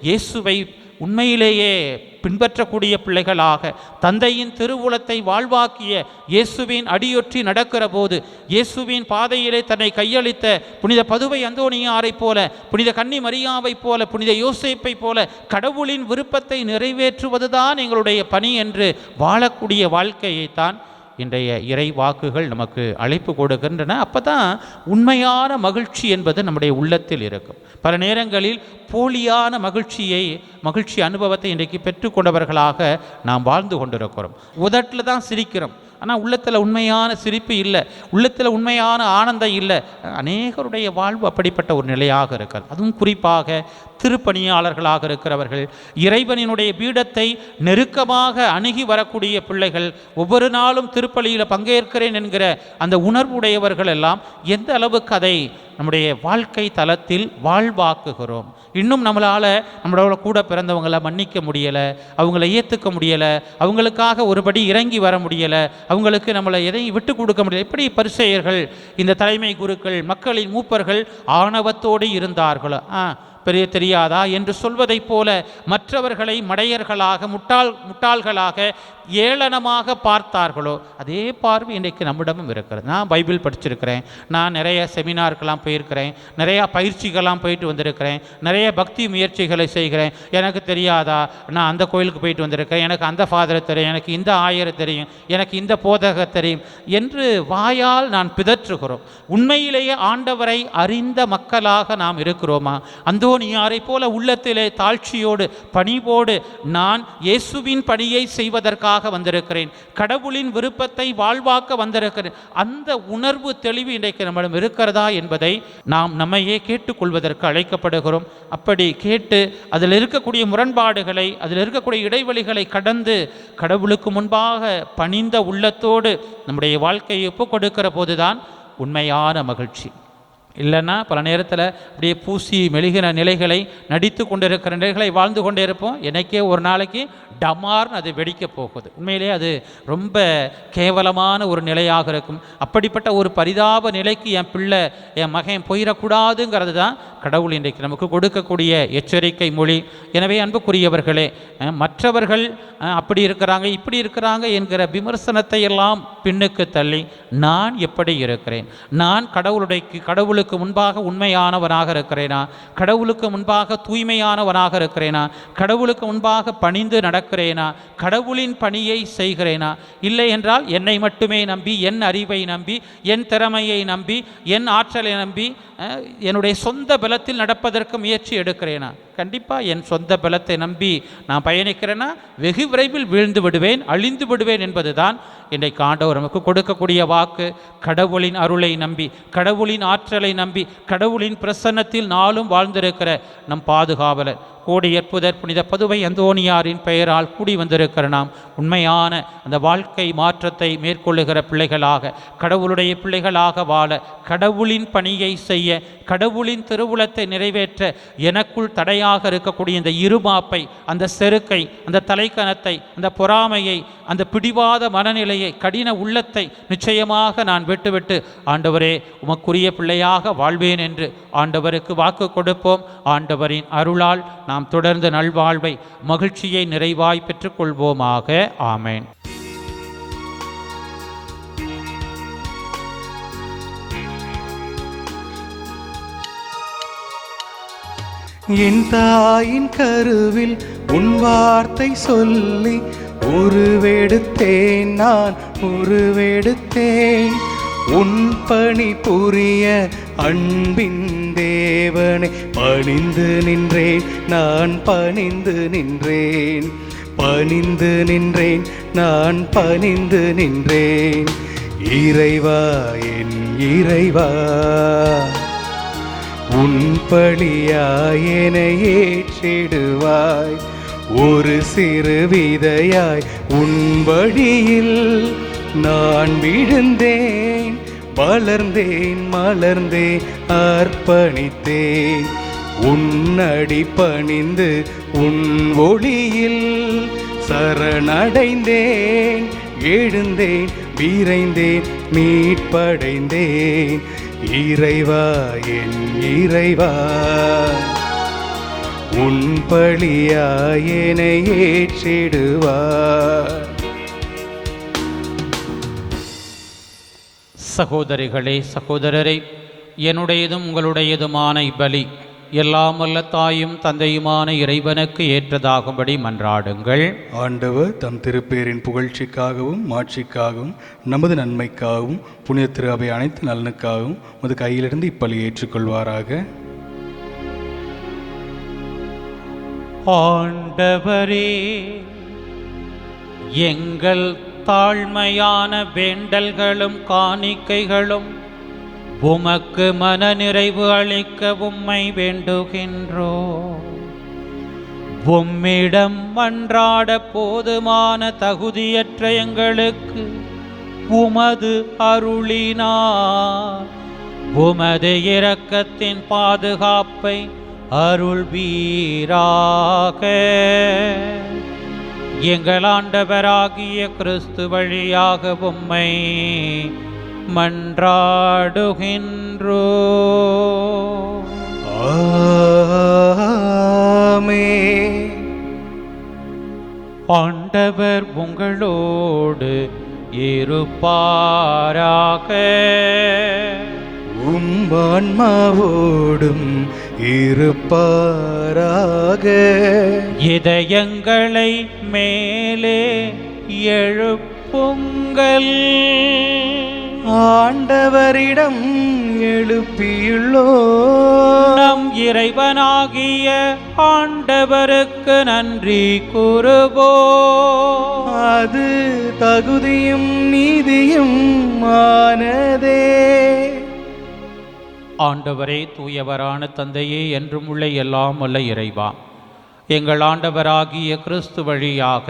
Speaker 3: இயேசுவை உண்மையிலேயே பின்பற்றக்கூடிய பிள்ளைகளாக, தந்தையின் திருவுளத்தை வாழ்வாக்கிய இயேசுவின் அடியொற்றி நடக்கிற போது, இயேசுவின் பாதையிலே தன்னை கையளித்த புனித பதுவை அந்தோனியாரை போல, புனித கன்னி மரியாவைப் போல, புனித யோசேப்பை போல கடவுளின் விருப்பத்தை நிறைவேற்றுவதுதான் எங்களுடைய பணி என்று வாழக்கூடிய வாழ்க்கையைத்தான் இன்றைய இறை வாக்குகள் நமக்கு அழைப்பு கொடுக்கின்றன. அப்போ தான் உண்மையான மகிழ்ச்சி என்பது நம்முடைய உள்ளத்தில் இருக்கும். பல நேரங்களில் போலியான மகிழ்ச்சி அனுபவத்தை இன்றைக்கு பெற்றுக்கொண்டவர்களாக நாம் வாழ்ந்து கொண்டிருக்கிறோம். உதட்டில் தான் சிரிக்கிறோம், ஆனால் உள்ளத்தில் உண்மையான சிரிப்பு இல்லை, உள்ளத்தில் உண்மையான ஆனந்தம் இல்லை. அநேகருடைய வாழ்வு அப்படிப்பட்ட ஒரு நிலையாக இருக்கிறது. அதுவும் குறிப்பாக திருப்பணியாளர்களாக இருக்கிறவர்கள், இறைவனினுடைய பீடத்தை நெருக்கமாக அணுகி வரக்கூடிய பிள்ளைகள், ஒவ்வொரு நாளும் திருப்பலியில் பங்கேற்கிறேன் என்கிற அந்த உணர்வுடையவர்கள் எல்லாம் எந்த அளவுக்கு அதை நம்முடைய வாழ்க்கை தளத்தில் வாழ்வாக்குகிறோம். இன்னும் நம்மளோட கூட பிறந்தவங்களை மன்னிக்க முடியலை, அவங்கள ஏற்றுக்க முடியலை, அவங்களுக்காக ஒருபடி இறங்கி வர முடியலை, அவங்களுக்கு நம்மளை எதையும் விட்டு கொடுக்க முடியல. எப்படி பரிசேயர்கள், இந்த தலைமை குருக்கள், மக்களின் மூப்பர்கள் ஆணவத்தோடு இருந்தார்களோ, பெரிய தெரியாதா என்று சொல்வதைப் போல மற்றவர்களை மடையர்களாக, முட்டாள்களாக, ஏளனமாக பார்த்தார்களோ, அதே பார்வை இன்றைக்கு நம்மிடமும் இருக்கிறது. நான் பைபிள் படிச்சிருக்கிறேன், நான் நிறைய செமினாருக்கெல்லாம் போயிருக்கிறேன், நிறையா பயிற்சிகள்லாம் போயிட்டு வந்திருக்கிறேன், நிறைய பக்தி முயற்சிகளை செய்கிறேன், எனக்கு தெரியாதா, நான் அந்த கோயிலுக்கு போயிட்டு வந்திருக்கிறேன், எனக்கு அந்த ஃபாதரை தெரியும், எனக்கு இந்த ஆயரை தெரியும், எனக்கு இந்த போதக தெரியும் என்று வாயால் நான் பிதற்றுகிறோம். உண்மையிலேயே ஆண்டவரை அறிந்த மக்களாக நாம் இருக்கிறோமா? அந்தோனியாரை போல உள்ளத்திலே தாழ்ச்சியோடு, பணிவோடு, நான் இயேசுவின் பணியை செய்வதற்காக வந்திருக்கிறேன், கடவுளின் விருப்பத்தை வாழ்வாக்க வந்திருக்கிறேன், அந்த உணர்வு, தெளிவு இன்றைக்கு நம்மிடம் இருக்கிறதா என்பதை நாம் நம்மையே கேட்டுக்கொள்வதற்கு அழைக்கப்படுகிறோம். அப்படி கேட்டு அதில் இருக்கக்கூடிய முரண்பாடுகளை, அதில் இருக்கக்கூடிய இடைவெளிகளை கடந்து கடவுளுக்கு முன்பாக பணிந்த உள்ளத்தோடு நம்முடைய வாழ்க்கையை ஒப்புக் கொடுக்கிற போதுதான் உண்மையான மகிழ்ச்சி. இல்லைன்னா பல நேரத்தில் அப்படியே பூசி மெழுகின நிலைகளை, நடித்து கொண்டிருக்கிற நிலைகளை வாழ்ந்து கொண்டே இருப்போம். எனக்கே ஒரு நாளைக்கு டமார்னு அது வெடிக்க போகுது. உண்மையிலே அது ரொம்ப கேவலமான ஒரு நிலையாக இருக்கும். அப்படிப்பட்ட ஒரு பரிதாப நிலைக்கு என் பிள்ளை, என் மகன் போயிடக்கூடாதுங்கிறது தான் கடவுள் இன்றைக்கு நமக்கு கொடுக்கக்கூடிய எச்சரிக்கை மொழி. எனவே அன்புக்குரியவர்களே, மற்றவர்கள் அப்படி இருக்கிறாங்க, இப்படி இருக்கிறாங்க என்கிற விமர்சனத்தை எல்லாம் பின்னுக்கு தள்ளி, நான் எப்படி இருக்கிறேன், நான் கடவுளுக்கு முன்பாக உண்மையானவனாக இருக்கிறேனா, கடவுளுக்கு முன்பாக தூய்மையானவனாக இருக்கிறேனா, கடவுளுக்கு முன்பாக பணிந்து நடக்கிறேனா, கடவுளின் பணியை செய்கிறேனா? இல்லை என்றால் என்னை மட்டுமே நம்பி, என் அறிவை நம்பி, என் திறமையை நம்பி, என் ஆற்றலை நம்பி, என்னுடைய சொந்த பலத்தில் நடப்பதற்கு முயற்சி எடுக்கிறேனா? கண்டிப்பாக என் சொந்த பலத்தை நம்பி நான் பயணிக்கிறேன்னா வெகு விரைவில் வீழ்ந்து விடுவேன், அழிந்து விடுவேன் என்பதுதான் இன்றைக்கு ஆண்டவர் நமக்கு கொடுக்கக்கூடிய வாக்கு. கடவுளின் அருளை நம்பி, கடவுளின் ஆற்றலை நம்பி, கடவுளின் பிரசன்னத்தில் நாளும் வாழ்ந்திருக்கிற நம் பாதுகாவலர், கோடியற்புதர் புனித பதுவை அந்தோனியாரின் பெயரால் கூடி வந்திருக்கிற நாம் உண்மையான அந்த வாழ்க்கை மாற்றத்தை மேற்கொள்ளுகிற பிள்ளைகளாக, கடவுளுடைய பிள்ளைகளாக வாழ, கடவுளின் பணியை செய்ய, கடவுளின் திருவுளத்தை நிறைவேற்ற எனக்குள் தடையாக இருக்கக்கூடிய இந்த இருமாப்பை, அந்த செருக்கை, அந்த தலைக்கணத்தை, அந்த பொறாமையை, அந்த பிடிவாத மனநிலையை, கடின உள்ளத்தை நிச்சயமாக நான் விட்டுவிட்டு ஆண்டவரே உமக்குரிய பிள்ளையாக வாழ்வேன் என்று ஆண்டவருக்கு வாக்கு கொடுப்போம். ஆண்டவரின் அருளால் நாம் தொடர்ந்து நல்வாழ்வை, மகிழ்ச்சியை நிறைவாய் பெற்றுக்கொள்வோமாக. ஆமேன்.
Speaker 2: என் தாயின் கருவில் உன் வார்த்தை சொல்லி உருவெடுத்தேன், நான் உருவெடுத்தேன். உன் பணி புரிய அன்பின் தேவனை பணிந்து நின்றேன், நான் பணிந்து நின்றேன், பணிந்து நின்றேன், நான் பணிந்து நின்றேன். இறைவா, என் இறைவா, உன் பழியாய் என்னை ஏற்றிடுவாய். ஒரு சிறு விதையாய் உன் வழியில் நான் விழுந்தேன், வளர்ந்தேன், மலர்ந்தேன், அர்ப்பணித்தேன். உன்னடி பணிந்து உன் ஒளியில் சரணடைந்தேன், எழுந்தேன், விரைந்தேன், மீட்படைந்தேன். இறைவா, என் இறைவா, உன் பழியாய் என்னை ஏற்றிடுவாய்.
Speaker 3: சகோதரிகளே, சகோதரரை, என்னுடையதும் உங்களுடையதுமான இப்பலி எல்லாம் வல்ல தாயும் தந்தையுமான இறைவனுக்கு ஏற்றதாகும்படி மன்றாடுங்கள்.
Speaker 2: ஆண்டவர் தம் திருப்பேரின் புகழ்ச்சிக்காகவும் மாட்சிக்காகவும் நமது நன்மைக்காகவும் புனித திரு அவை அனைத்து நலனுக்காகவும் உமது கையிலிருந்து இப்பலி ஏற்றுக்கொள்வாராக.
Speaker 3: ஆண்டவரே, எங்கள் தாழ்மையான வேண்டல்களும் காணிக்கைகளும் உமக்கு மனநிறைவு அளிக்க உம்மை வேண்டுகின்றோம். உம்மிடம் மன்றாட போதுமான தகுதியற்ற எங்களுக்கு உமது அருளினார் உமது இரக்கத்தின் பாதுகாப்பை அருள்வீராக. எங்கள் ஆண்டவராகிய கிறிஸ்து வழியாக உம்மை மன்றாடுகின்றோ.
Speaker 2: ஆமென்.
Speaker 3: ஆண்டவர் உங்களோடு இருப்பாராக.
Speaker 2: ஆன்மாவோடும் இருப்பாராக.
Speaker 3: இதயங்களை மேலே எழுப்புங்கள்.
Speaker 2: ஆண்டவரிடம் எழுப்பியுள்ளோ.
Speaker 3: நம் இறைவனாகிய ஆண்டவருக்கு நன்றி கூறுவோம்.
Speaker 2: அது தகுதியும் நீதியும் ஆனதே.
Speaker 3: ஆண்டவரே, தூயவரான தந்தையே, என்றும் உள்ள எல்லாம் வல்ல இறைவா, எங்கள் ஆண்டவராகிய கிறிஸ்து வழியாக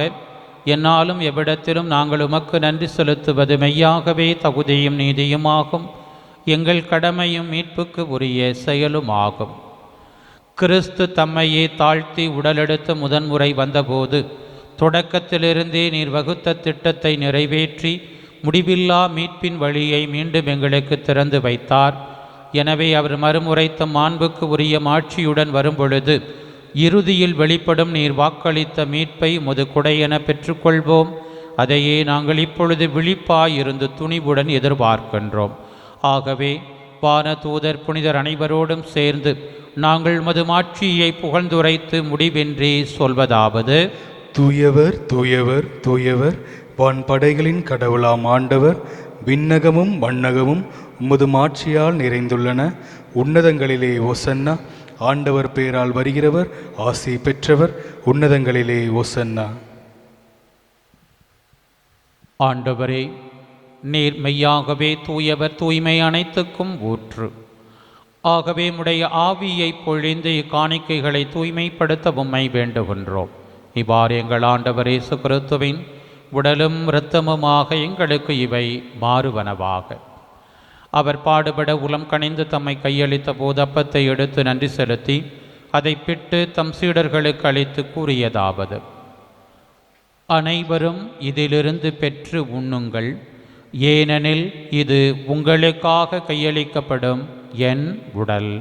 Speaker 3: என்னாலும் எவ்விடத்திலும் நாங்கள் உமக்கு நன்றி செலுத்துவது மெய்யாகவே தகுதியும் நீதியுமாகும், எங்கள் கடமையும் மீட்புக்கு உரிய செயலுமாகும். கிறிஸ்து தம்மையே தாழ்த்தி உடலெடுத்து முதன்முறை வந்தபோது தொடக்கத்திலிருந்தே நீர் வகுத்த திட்டத்தை நிறைவேற்றி முடிவில்லா மீட்பின் வழியை மீண்டும் எங்களுக்கு திறந்து வைத்தார். எனவே அவர் மறுமுறை தம் மாண்புக்கு உரிய மாட்சியுடன் வரும்பொழுது இறுதியில் வெளிப்படும் நீர் வாக்களித்த மீட்பை உமது கொடையென பெற்றுக்கொள்வோம். அதையே நாங்கள் இப்பொழுது விழிப்பாயிருந்து துணிவுடன் எதிர்பார்க்கின்றோம். ஆகவே வான தூதர் புனிதர் அனைவரோடும் சேர்ந்து நாங்கள் உமது மாட்சியை புகழ்ந்துரைத்து முடிவின்றி சொல்வதாவது:
Speaker 2: தூயவர் தூயவர் தூயவர், வான்படைகளின் கடவுளாம் ஆண்டவர். விண்ணகமும் வண்ணகமும் உமது மாட்சியால் நிறைந்துள்ளன. உன்னதங்களிலே ஓசன்னா. ஆண்டவர் பேரால் வருகிறவர் ஆசி பெற்றவர். உன்னதங்களிலே ஓசன்னா.
Speaker 3: ஆண்டவரே, நீர் மெய்யாகவே தூயவர், தூய்மை அனைத்துக்கும் ஊற்று. ஆகவே உம்முடைய ஆவியை பொழிந்து இக்காணிக்கைகளை தூய்மைப்படுத்த உம்மை வேண்டுகின்றோம். இவ்வாறு எங்கள் ஆண்டவர் இயேசு கிறிஸ்துவின் உடலும் இரத்தமுமாக எங்களுக்கு இவை மாறுவனவாக. அவர் பாடுபட உளம் கனிந்து தம்மை கையளித்த போது அப்பத்தை எடுத்து நன்றி செலுத்தி அதை பிட்டு தம் சீடர்களுக்கு அளித்து கூறியதாவது: அனைவரும் இதிலிருந்து பெற்று உண்ணுங்கள், ஏனெனில் இது உங்களுக்காக கையளிக்கப்படும் என் உடல்.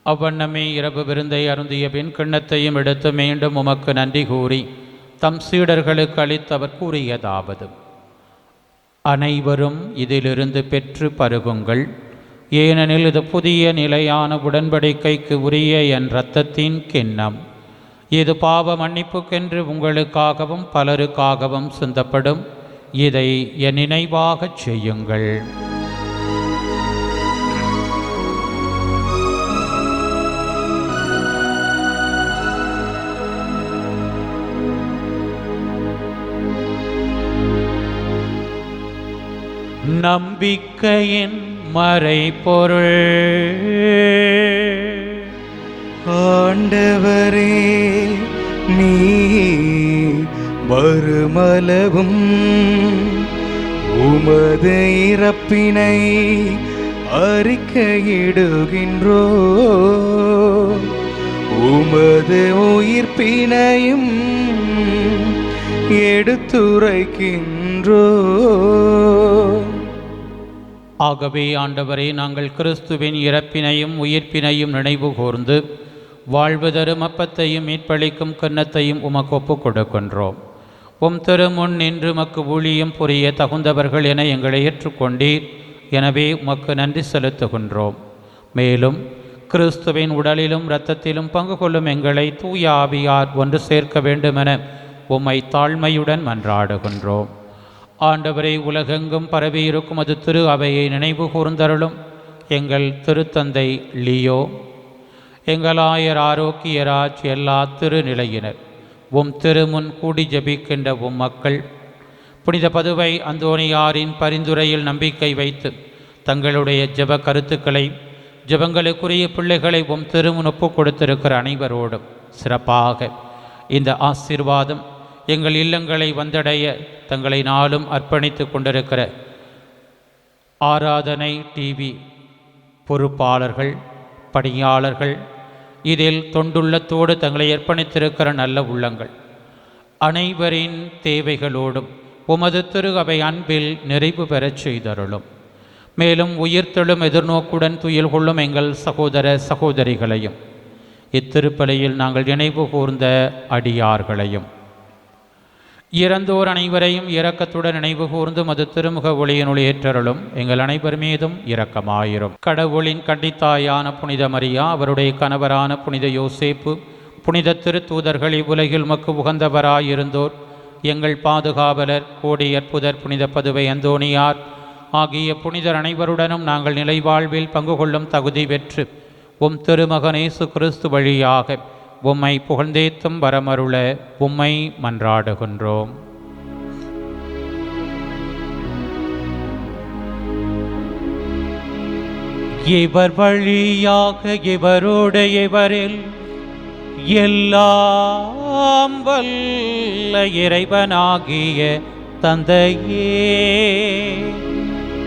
Speaker 3: அவ்வண்ணமே இரவு விருந்தை அருந்திய பின் கிண்ணத்தையும் எடுத்து மீண்டும் உமக்கு நன்றி கூறி தம் சீடர்களுக்கு அளித்தவர் கூறியதாவது: அனைவரும் இதிலிருந்து பெற்று பருகுங்கள், ஏனெனில் இது புதிய நிலையான உடன்படிக்கைக்கு உரிய என் இரத்தத்தின் கிண்ணம். இது பாவ மன்னிப்புக்கென்று உங்களுக்காகவும் பலருக்காகவும் சிந்தப்படும். இதை என் நினைவாகச் செய்யுங்கள். நம்பிக்கையின் மறைபொருள்.
Speaker 2: ஆண்டவரே, நீ வருமளவும் உமது இறப்பினை அறிக்கையிடுகின்றோ, உமது உயிர்ப்பினையும் எடுத்துரைக்கின்றோ.
Speaker 3: ஆகவே ஆண்டவரே, நாங்கள் கிறிஸ்துவின் இறப்பினையும் உயிர்ப்பினையும் நினைவு கூர்ந்து வாழ்வு தரும் அப்பத்தையும் மீட்பளிக்கும் கிண்ணத்தையும் உமக்கு ஒப்புக் கொடுக்கின்றோம். உம் திருமுன் நின்று உமக்கு ஊழியம் புரிய தகுந்தவர்கள் என எங்களை ஏற்றுக்கொண்டீர். எனவே உமக்கு நன்றி செலுத்துகின்றோம். மேலும் கிறிஸ்துவின் உடலிலும் இரத்தத்திலும் பங்கு கொள்ளும் எங்களை தூய ஆவியார் ஒன்று சேர்க்க வேண்டுமென உம்மை தாழ்மையுடன் மன்றாடுகின்றோம். ஆண்டவரை, உலகெங்கும் பரவியிருக்கும் அது திரு அவையை நினைவு கூர்ந்தருளும். எங்கள் திருத்தந்தை லியோ, எங்கள் ஆயர் ஆரோக்கியராஜ், எல்லா திருநிலையினர், உம் திருமுன் கூடி ஜபிக்கின்ற உம் மக்கள், புனித பதுவை அந்தோணியாரின் பரிந்துரையில் நம்பிக்கை வைத்து தங்களுடைய ஜப கருத்துக்களை, ஜபங்களுக்குரிய பிள்ளைகளை உம் திருமுன் ஒப்புக் கொடுத்திருக்கிற அனைவரோடும் சிறப்பாக இந்த ஆசீர்வாதம் எங்கள் இல்லங்களை வந்தடைய தங்களை நாளும் அர்ப்பணித்து கொண்டிருக்கிற ஆராதனை டிவி பொறுப்பாளர்கள், பணியாளர்கள், இதில் தொண்டுள்ளத்தோடு தங்களை அர்ப்பணித்திருக்கிற நல்ல உள்ளங்கள் அனைவரின் தேவைகளோடும் உமது திரு அவை அன்பில் நிறைவு பெறச் செய்தருளும். மேலும் உயிர்த்தெழும் எதிர்நோக்குடன் துயில் கொள்ளும் எங்கள் சகோதர சகோதரிகளையும் இத்திருப்பலியில் நாங்கள் நினைவு கூர்ந்த அடியார்களையும் இறந்தோர் அனைவரையும் இரக்கத்துடன் நினைவு கூர்ந்து மது திருமுக ஒளியினுள் ஏற்றருளும். எங்கள் அனைவர் மீதும் இரக்கமாயிரும். கடவுளின் கண்டித்தாயான புனித மரியா, அவருடைய கணவரான புனித யோசேப்பு, புனித திருத்தூதர்கள், இவ்வுலகில் உமக்கு உகந்தவராயிருந்தோர், எங்கள் பாதுகாவலர், கோடி அற்புதர், புனித பதுவை அந்தோணியார் ஆகிய புனிதர் அனைவருடனும் நாங்கள் நிலைவாழ்வில் பங்கு கொள்ளும் தகுதி பெற்று உம் திருமகன் இயேசு கிறிஸ்து வழியாக உம்மை புகழ்ந்தேத்தும் வரமருள உம்மை மன்றாடுகின்றோம். இவர் வழியாக இவரோடு இவரில் எல்லாம் வல்ல இறைவனாகிய தந்தையே,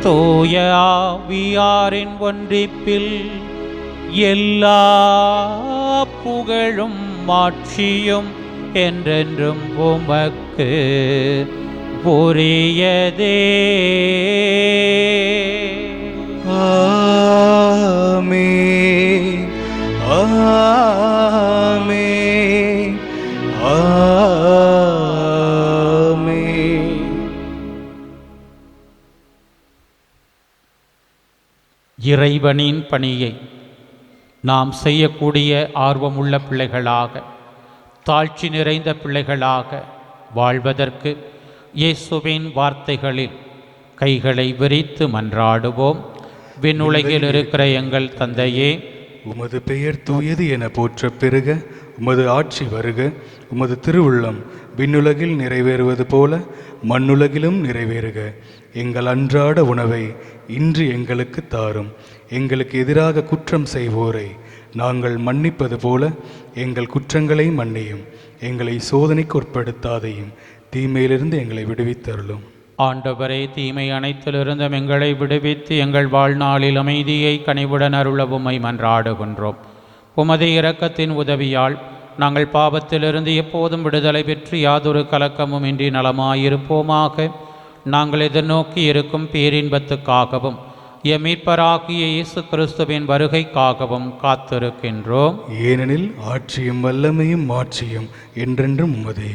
Speaker 3: தூய ஆவியாரின் ஒன்றிப்பில் எல்லா புகழும் மாட்சியும் என்றென்றும் உமக்கு உரியதே.
Speaker 2: ஆமென், ஆமென், ஆமென்.
Speaker 3: இறைவனின் பணியை நாம் செய்யக்கூடிய ஆர்வமுள்ள பிள்ளைகளாக, தாழ்ச்சி நிறைந்த பிள்ளைகளாக வாழ்வதற்கு இயேசுவின் வார்த்தைகளில் கைகளை விரித்து மன்றாடுவோம். விண்ணுலகில் இருக்கிற எங்கள் தந்தையே,
Speaker 2: உமது பெயர் தூயது என போற்ற பெருக, உமது ஆட்சி வருக, உமது திருவுள்ளம் விண்ணுலகில் நிறைவேறுவது போல மண்ணுலகிலும் நிறைவேறுக. எங்கள் அன்றாட உணவை இன்று எங்களுக்கு தாரும். எங்களுக்கு எதிராக குற்றம் செய்வோரை நாங்கள் மன்னிப்பது போல எங்கள் குற்றங்களை மன்னியும். எங்களை சோதனைக்கு உட்படுத்தாதையும், தீமையிலிருந்து எங்களை விடுவித்தருளும்.
Speaker 3: ஆண்டவரே, தீமை அனைத்திலிருந்தும் எங்களை விடுவித்து எங்கள் வாழ்நாளில் அமைதியை கனிவுடன் அருள உம்மை மன்றாடுகின்றோம். உமது இரக்கத்தின் உதவியால் நாங்கள் பாவத்திலிருந்து எப்போதும் விடுதலை பெற்று யாதொரு கலக்கமும் இன்றி நலமாயிருப்போமாக. நாங்கள் எதிர்நோக்கி இருக்கும் பேரின்பத்துக்காகவும் எம் மீட்பராகிய இயேசு கிறிஸ்துவின் வருகைக்காகவும் காத்திருக்கின்றோம்.
Speaker 2: ஏனெனில் ஆட்சியும் வல்லமையும் மாட்சியும் என்றென்றும் உமதே.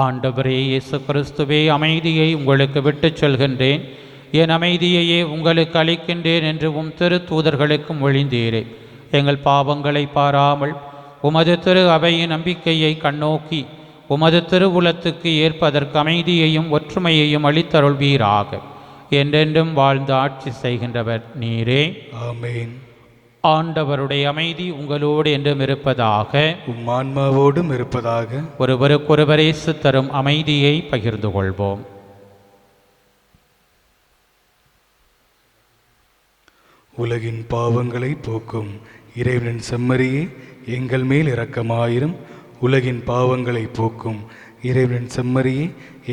Speaker 3: ஆண்டவரே இயேசு கிறிஸ்துவே, அமைதியை உங்களுக்கு விட்டுச் செல்கின்றேன், என் அமைதியையே உங்களுக்கு அளிக்கின்றேன் என்று உம் திரு தூதர்களுக்கு மொழிந்தீரே. எங்கள் பாவங்களை பாராமல் உமது திரு அவையின் நம்பிக்கையை கண்ணோக்கி உமது திருவுலத்துக்கு ஏற்பதற்கு அமைதியையும் ஒற்றுமையையும் அளித்தருள்வீராக. என்றென்றும் வாழ்ந்து ஆட்சி செய்கின்றவர் நீரே.
Speaker 2: ஆமென்.
Speaker 3: ஆண்டவருடைய அமைதி உங்களோடு என்றும் இருப்பதாக,
Speaker 2: உம் ஆன்மாவோடும் இருப்பதாக.
Speaker 3: ஒருவருக்கொருவர் இயேசு தரும் அமைதியை பகிர்ந்து கொள்வோம்.
Speaker 2: உலகின் பாவங்களை போக்கும் இறைவனின் செம்மறியே, எங்கள் மேல் இரக்கமாயிரும். உலகின் பாவங்களை போக்கும் இறைவனின் செம்மறியே,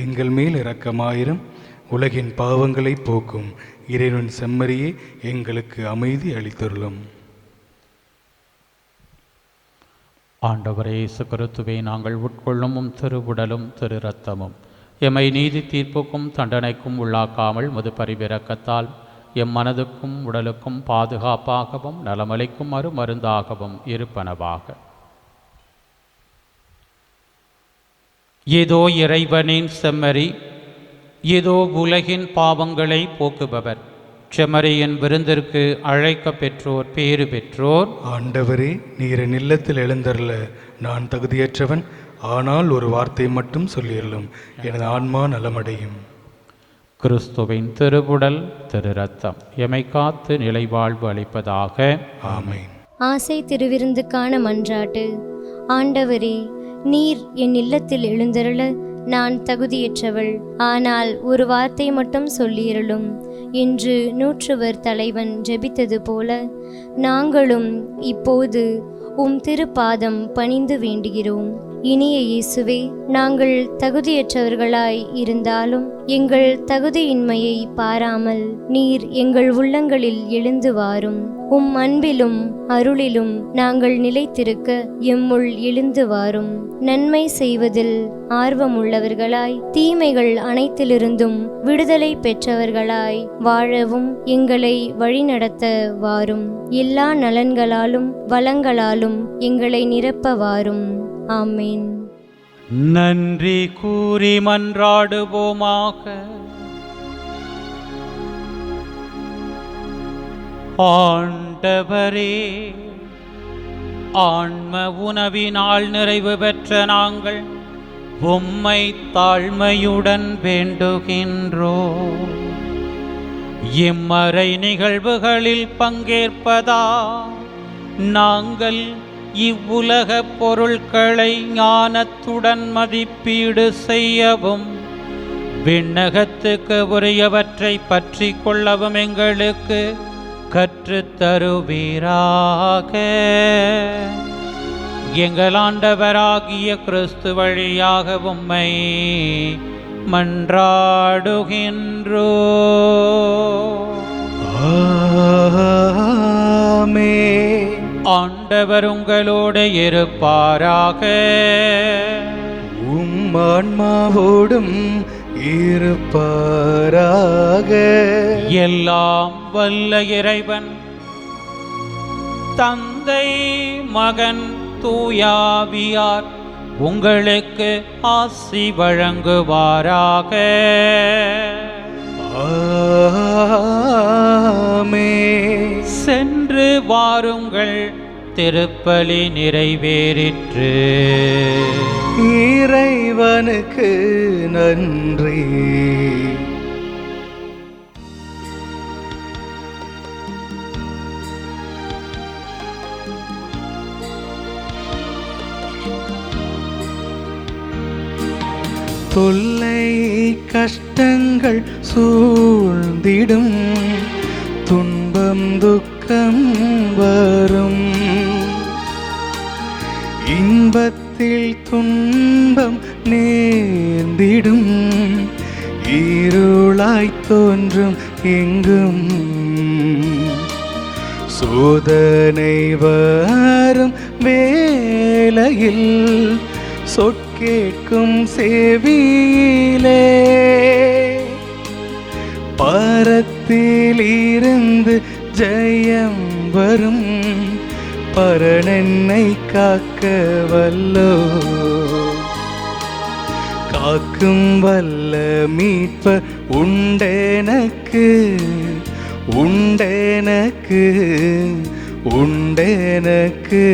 Speaker 2: எங்கள் மேல் இரக்கமாயிரும். உலகின் பாவங்களை போக்கும் இறைவனின் செம்மறியே, எங்களுக்கு அமைதி அளித்தருளும்.
Speaker 3: ஆண்டவரே இயேசு கிறிஸ்துவே, நாங்கள் உட்கொள்ளும் திருவுடலும் திரு இரத்தமும் எம்மை நீதி தீர்ப்புக்கும் தண்டனைக்கும் உள்ளாக்காமல் முது பரிவிரக்கத்தால் எம் மனதுக்கும் உடலுக்கும் பாதுகாப்பாகவும் நலமளிக்கும் மருந்தாகவும் இருப்பனவாக. ஏதோ இறைவனின் செம்மறி, ஏதோ உலகின் பாவங்களை போக்குபவர், செம்மறியின் விருந்திற்கு அழைக்க பெற்றோர் பேறு பெற்றோர்.
Speaker 2: ஆண்டவரே, நீர் என் இல்லத்தில் எழுந்தருள நான் தகுதியற்றவன். ஆனால் ஒரு வார்த்தை மட்டும் சொல்லியருளும், எனது ஆன்மா நலமடையும்.
Speaker 3: கிறிஸ்துவின் திருவுடல் திரு இரத்தம் எமை காத்து நிலைவாழ்வு அளிப்பதாக.
Speaker 2: ஆமென்.
Speaker 5: ஆசை திருவிருந்துக்கான மன்றாட்டு. ஆண்டவரே, நீர் என் இல்லத்தில் எழுந்தருள நான் தகுதியற்றவள். ஆனால் ஒரு வார்த்தை மட்டும் சொல்லியருளும் என்று நூற்றுவர் தலைவன் ஜெபித்தது போல நாங்களும் இப்போது உம் திருப்பாதம் பணிந்து வேண்டுகிறோம். இனிய இயேசுவே, நாங்கள் தகுதியற்றவர்களாய் இருந்தாலும் எங்கள் தகுதியின்மையை பாராமல் நீர் எங்கள் உள்ளங்களில் எழுந்து வாரும். உம் அன்பிலும் அருளிலும் நாங்கள் நிலைத்திருக்க எம்முள் எழுந்து வாரும். நன்மை செய்வதில் ஆர்வமுள்ளவர்களாய், தீமைகள் அனைத்திலிருந்தும் விடுதலை பெற்றவர்களாய் வாழவும் எங்களை வழிநடத்த வாரும். எல்லா நலன்களாலும் வளங்களாலும் எங்களை நிரப்ப வாரும். ஆமேன்.
Speaker 3: நன்றி கூறி மன்றாடுவோமாக. ஆண்டவரே, ஆன்ம உணவினால் நிறைவு பெற்ற நாங்கள் உம்மை தாழ்மையுடன் வேண்டுகின்றோம். இம்மறை நிகழ்வுகளில் பங்கேற்பதா நாங்கள் இவ்வுலக பொருட்களை ஞானத்துடன் மதிப்பீடு செய்யவும் விண்ணகத்துக்கு உரியவற்றை பற்றி கொள்ளவும் எங்களுக்கு கற்றுத்தருவீராக. எங்கள் ஆண்டவராகிய கிறிஸ்து வழியாக உம்மை மன்றாடுகின்றோ.
Speaker 2: ஆமென்.
Speaker 3: ஆண்டவர் உங்களோடு இருப்பாராக.
Speaker 2: உம் ஆன்மாவோடும் இருப்பாராக.
Speaker 3: எல்லாம் வல்ல இறைவன் தந்தை, மகன், தூயாவியார் உங்களுக்கு ஆசி வழங்குவாராக.
Speaker 2: ஆமென்.
Speaker 3: சென்று வாருங்கள், திருப்பலி நிறைவேறிற்று.
Speaker 2: இறைவனுக்கு நன்றி. தொல்லை கஷ்டங்கள் சூழ்ந்திடும், துன்பம் துக்கம் வரும், இன்பத்தில் துன்பம் நேர்ந்திடும், இருளாய் தோன்றும் எங்கும், சோதனை வரும் வேளையில் சொற்கேட்கும் செவியிலே, பரத்திலிருந்து ஜெயம் வரும், பரணென்னை காக்க வல்லோ. காக்கும் வல்ல மீட்பர் உண்டெனக்கு, உண்டெனக்கு, உண்டெனக்கு.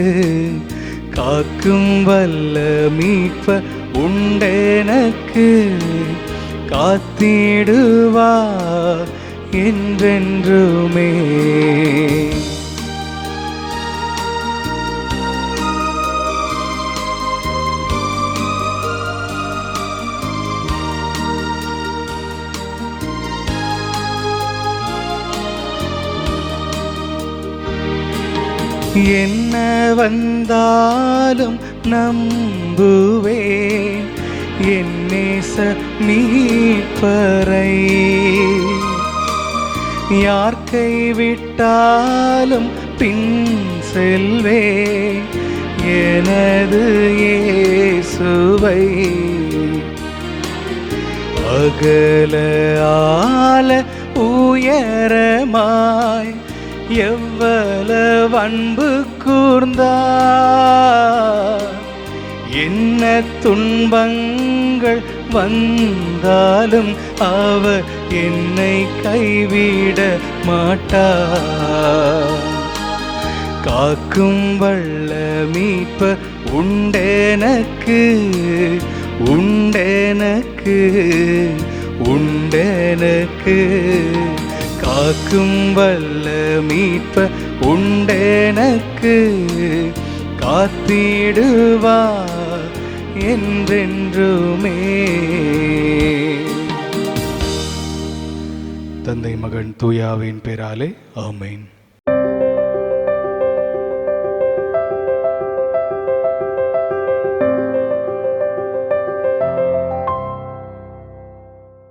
Speaker 2: காக்கும் வல்ல மீட்பர் உண்டெனக்கு, காத்திடுவார் என்றென்றுமே. என்ன வந்தாலும் நம்புவேன் என் நேச மீட்பரை. யார் கைவிட்டாலும் பின் செல்வேன் எனது இயேசுவை. அகல ஆல உயரமாய் எவ்வளவு அன்பு கூர்ந்தார். என்ன துன்பங்கள் வந்தாலும் அவர் என்னை கைவிட மாட்டார். காக்கும் வல்ல மீட்பர் உண்டெனக்கு, உண்டெனக்கு, உண்டெனக்கு. காக்கும் வல்ல மீட்பர் உண்டெனக்கு, காத்திடுவார் என்றென்றுமே. தந்தை, மகன், தூயாவின் பேராலே ஆமென்.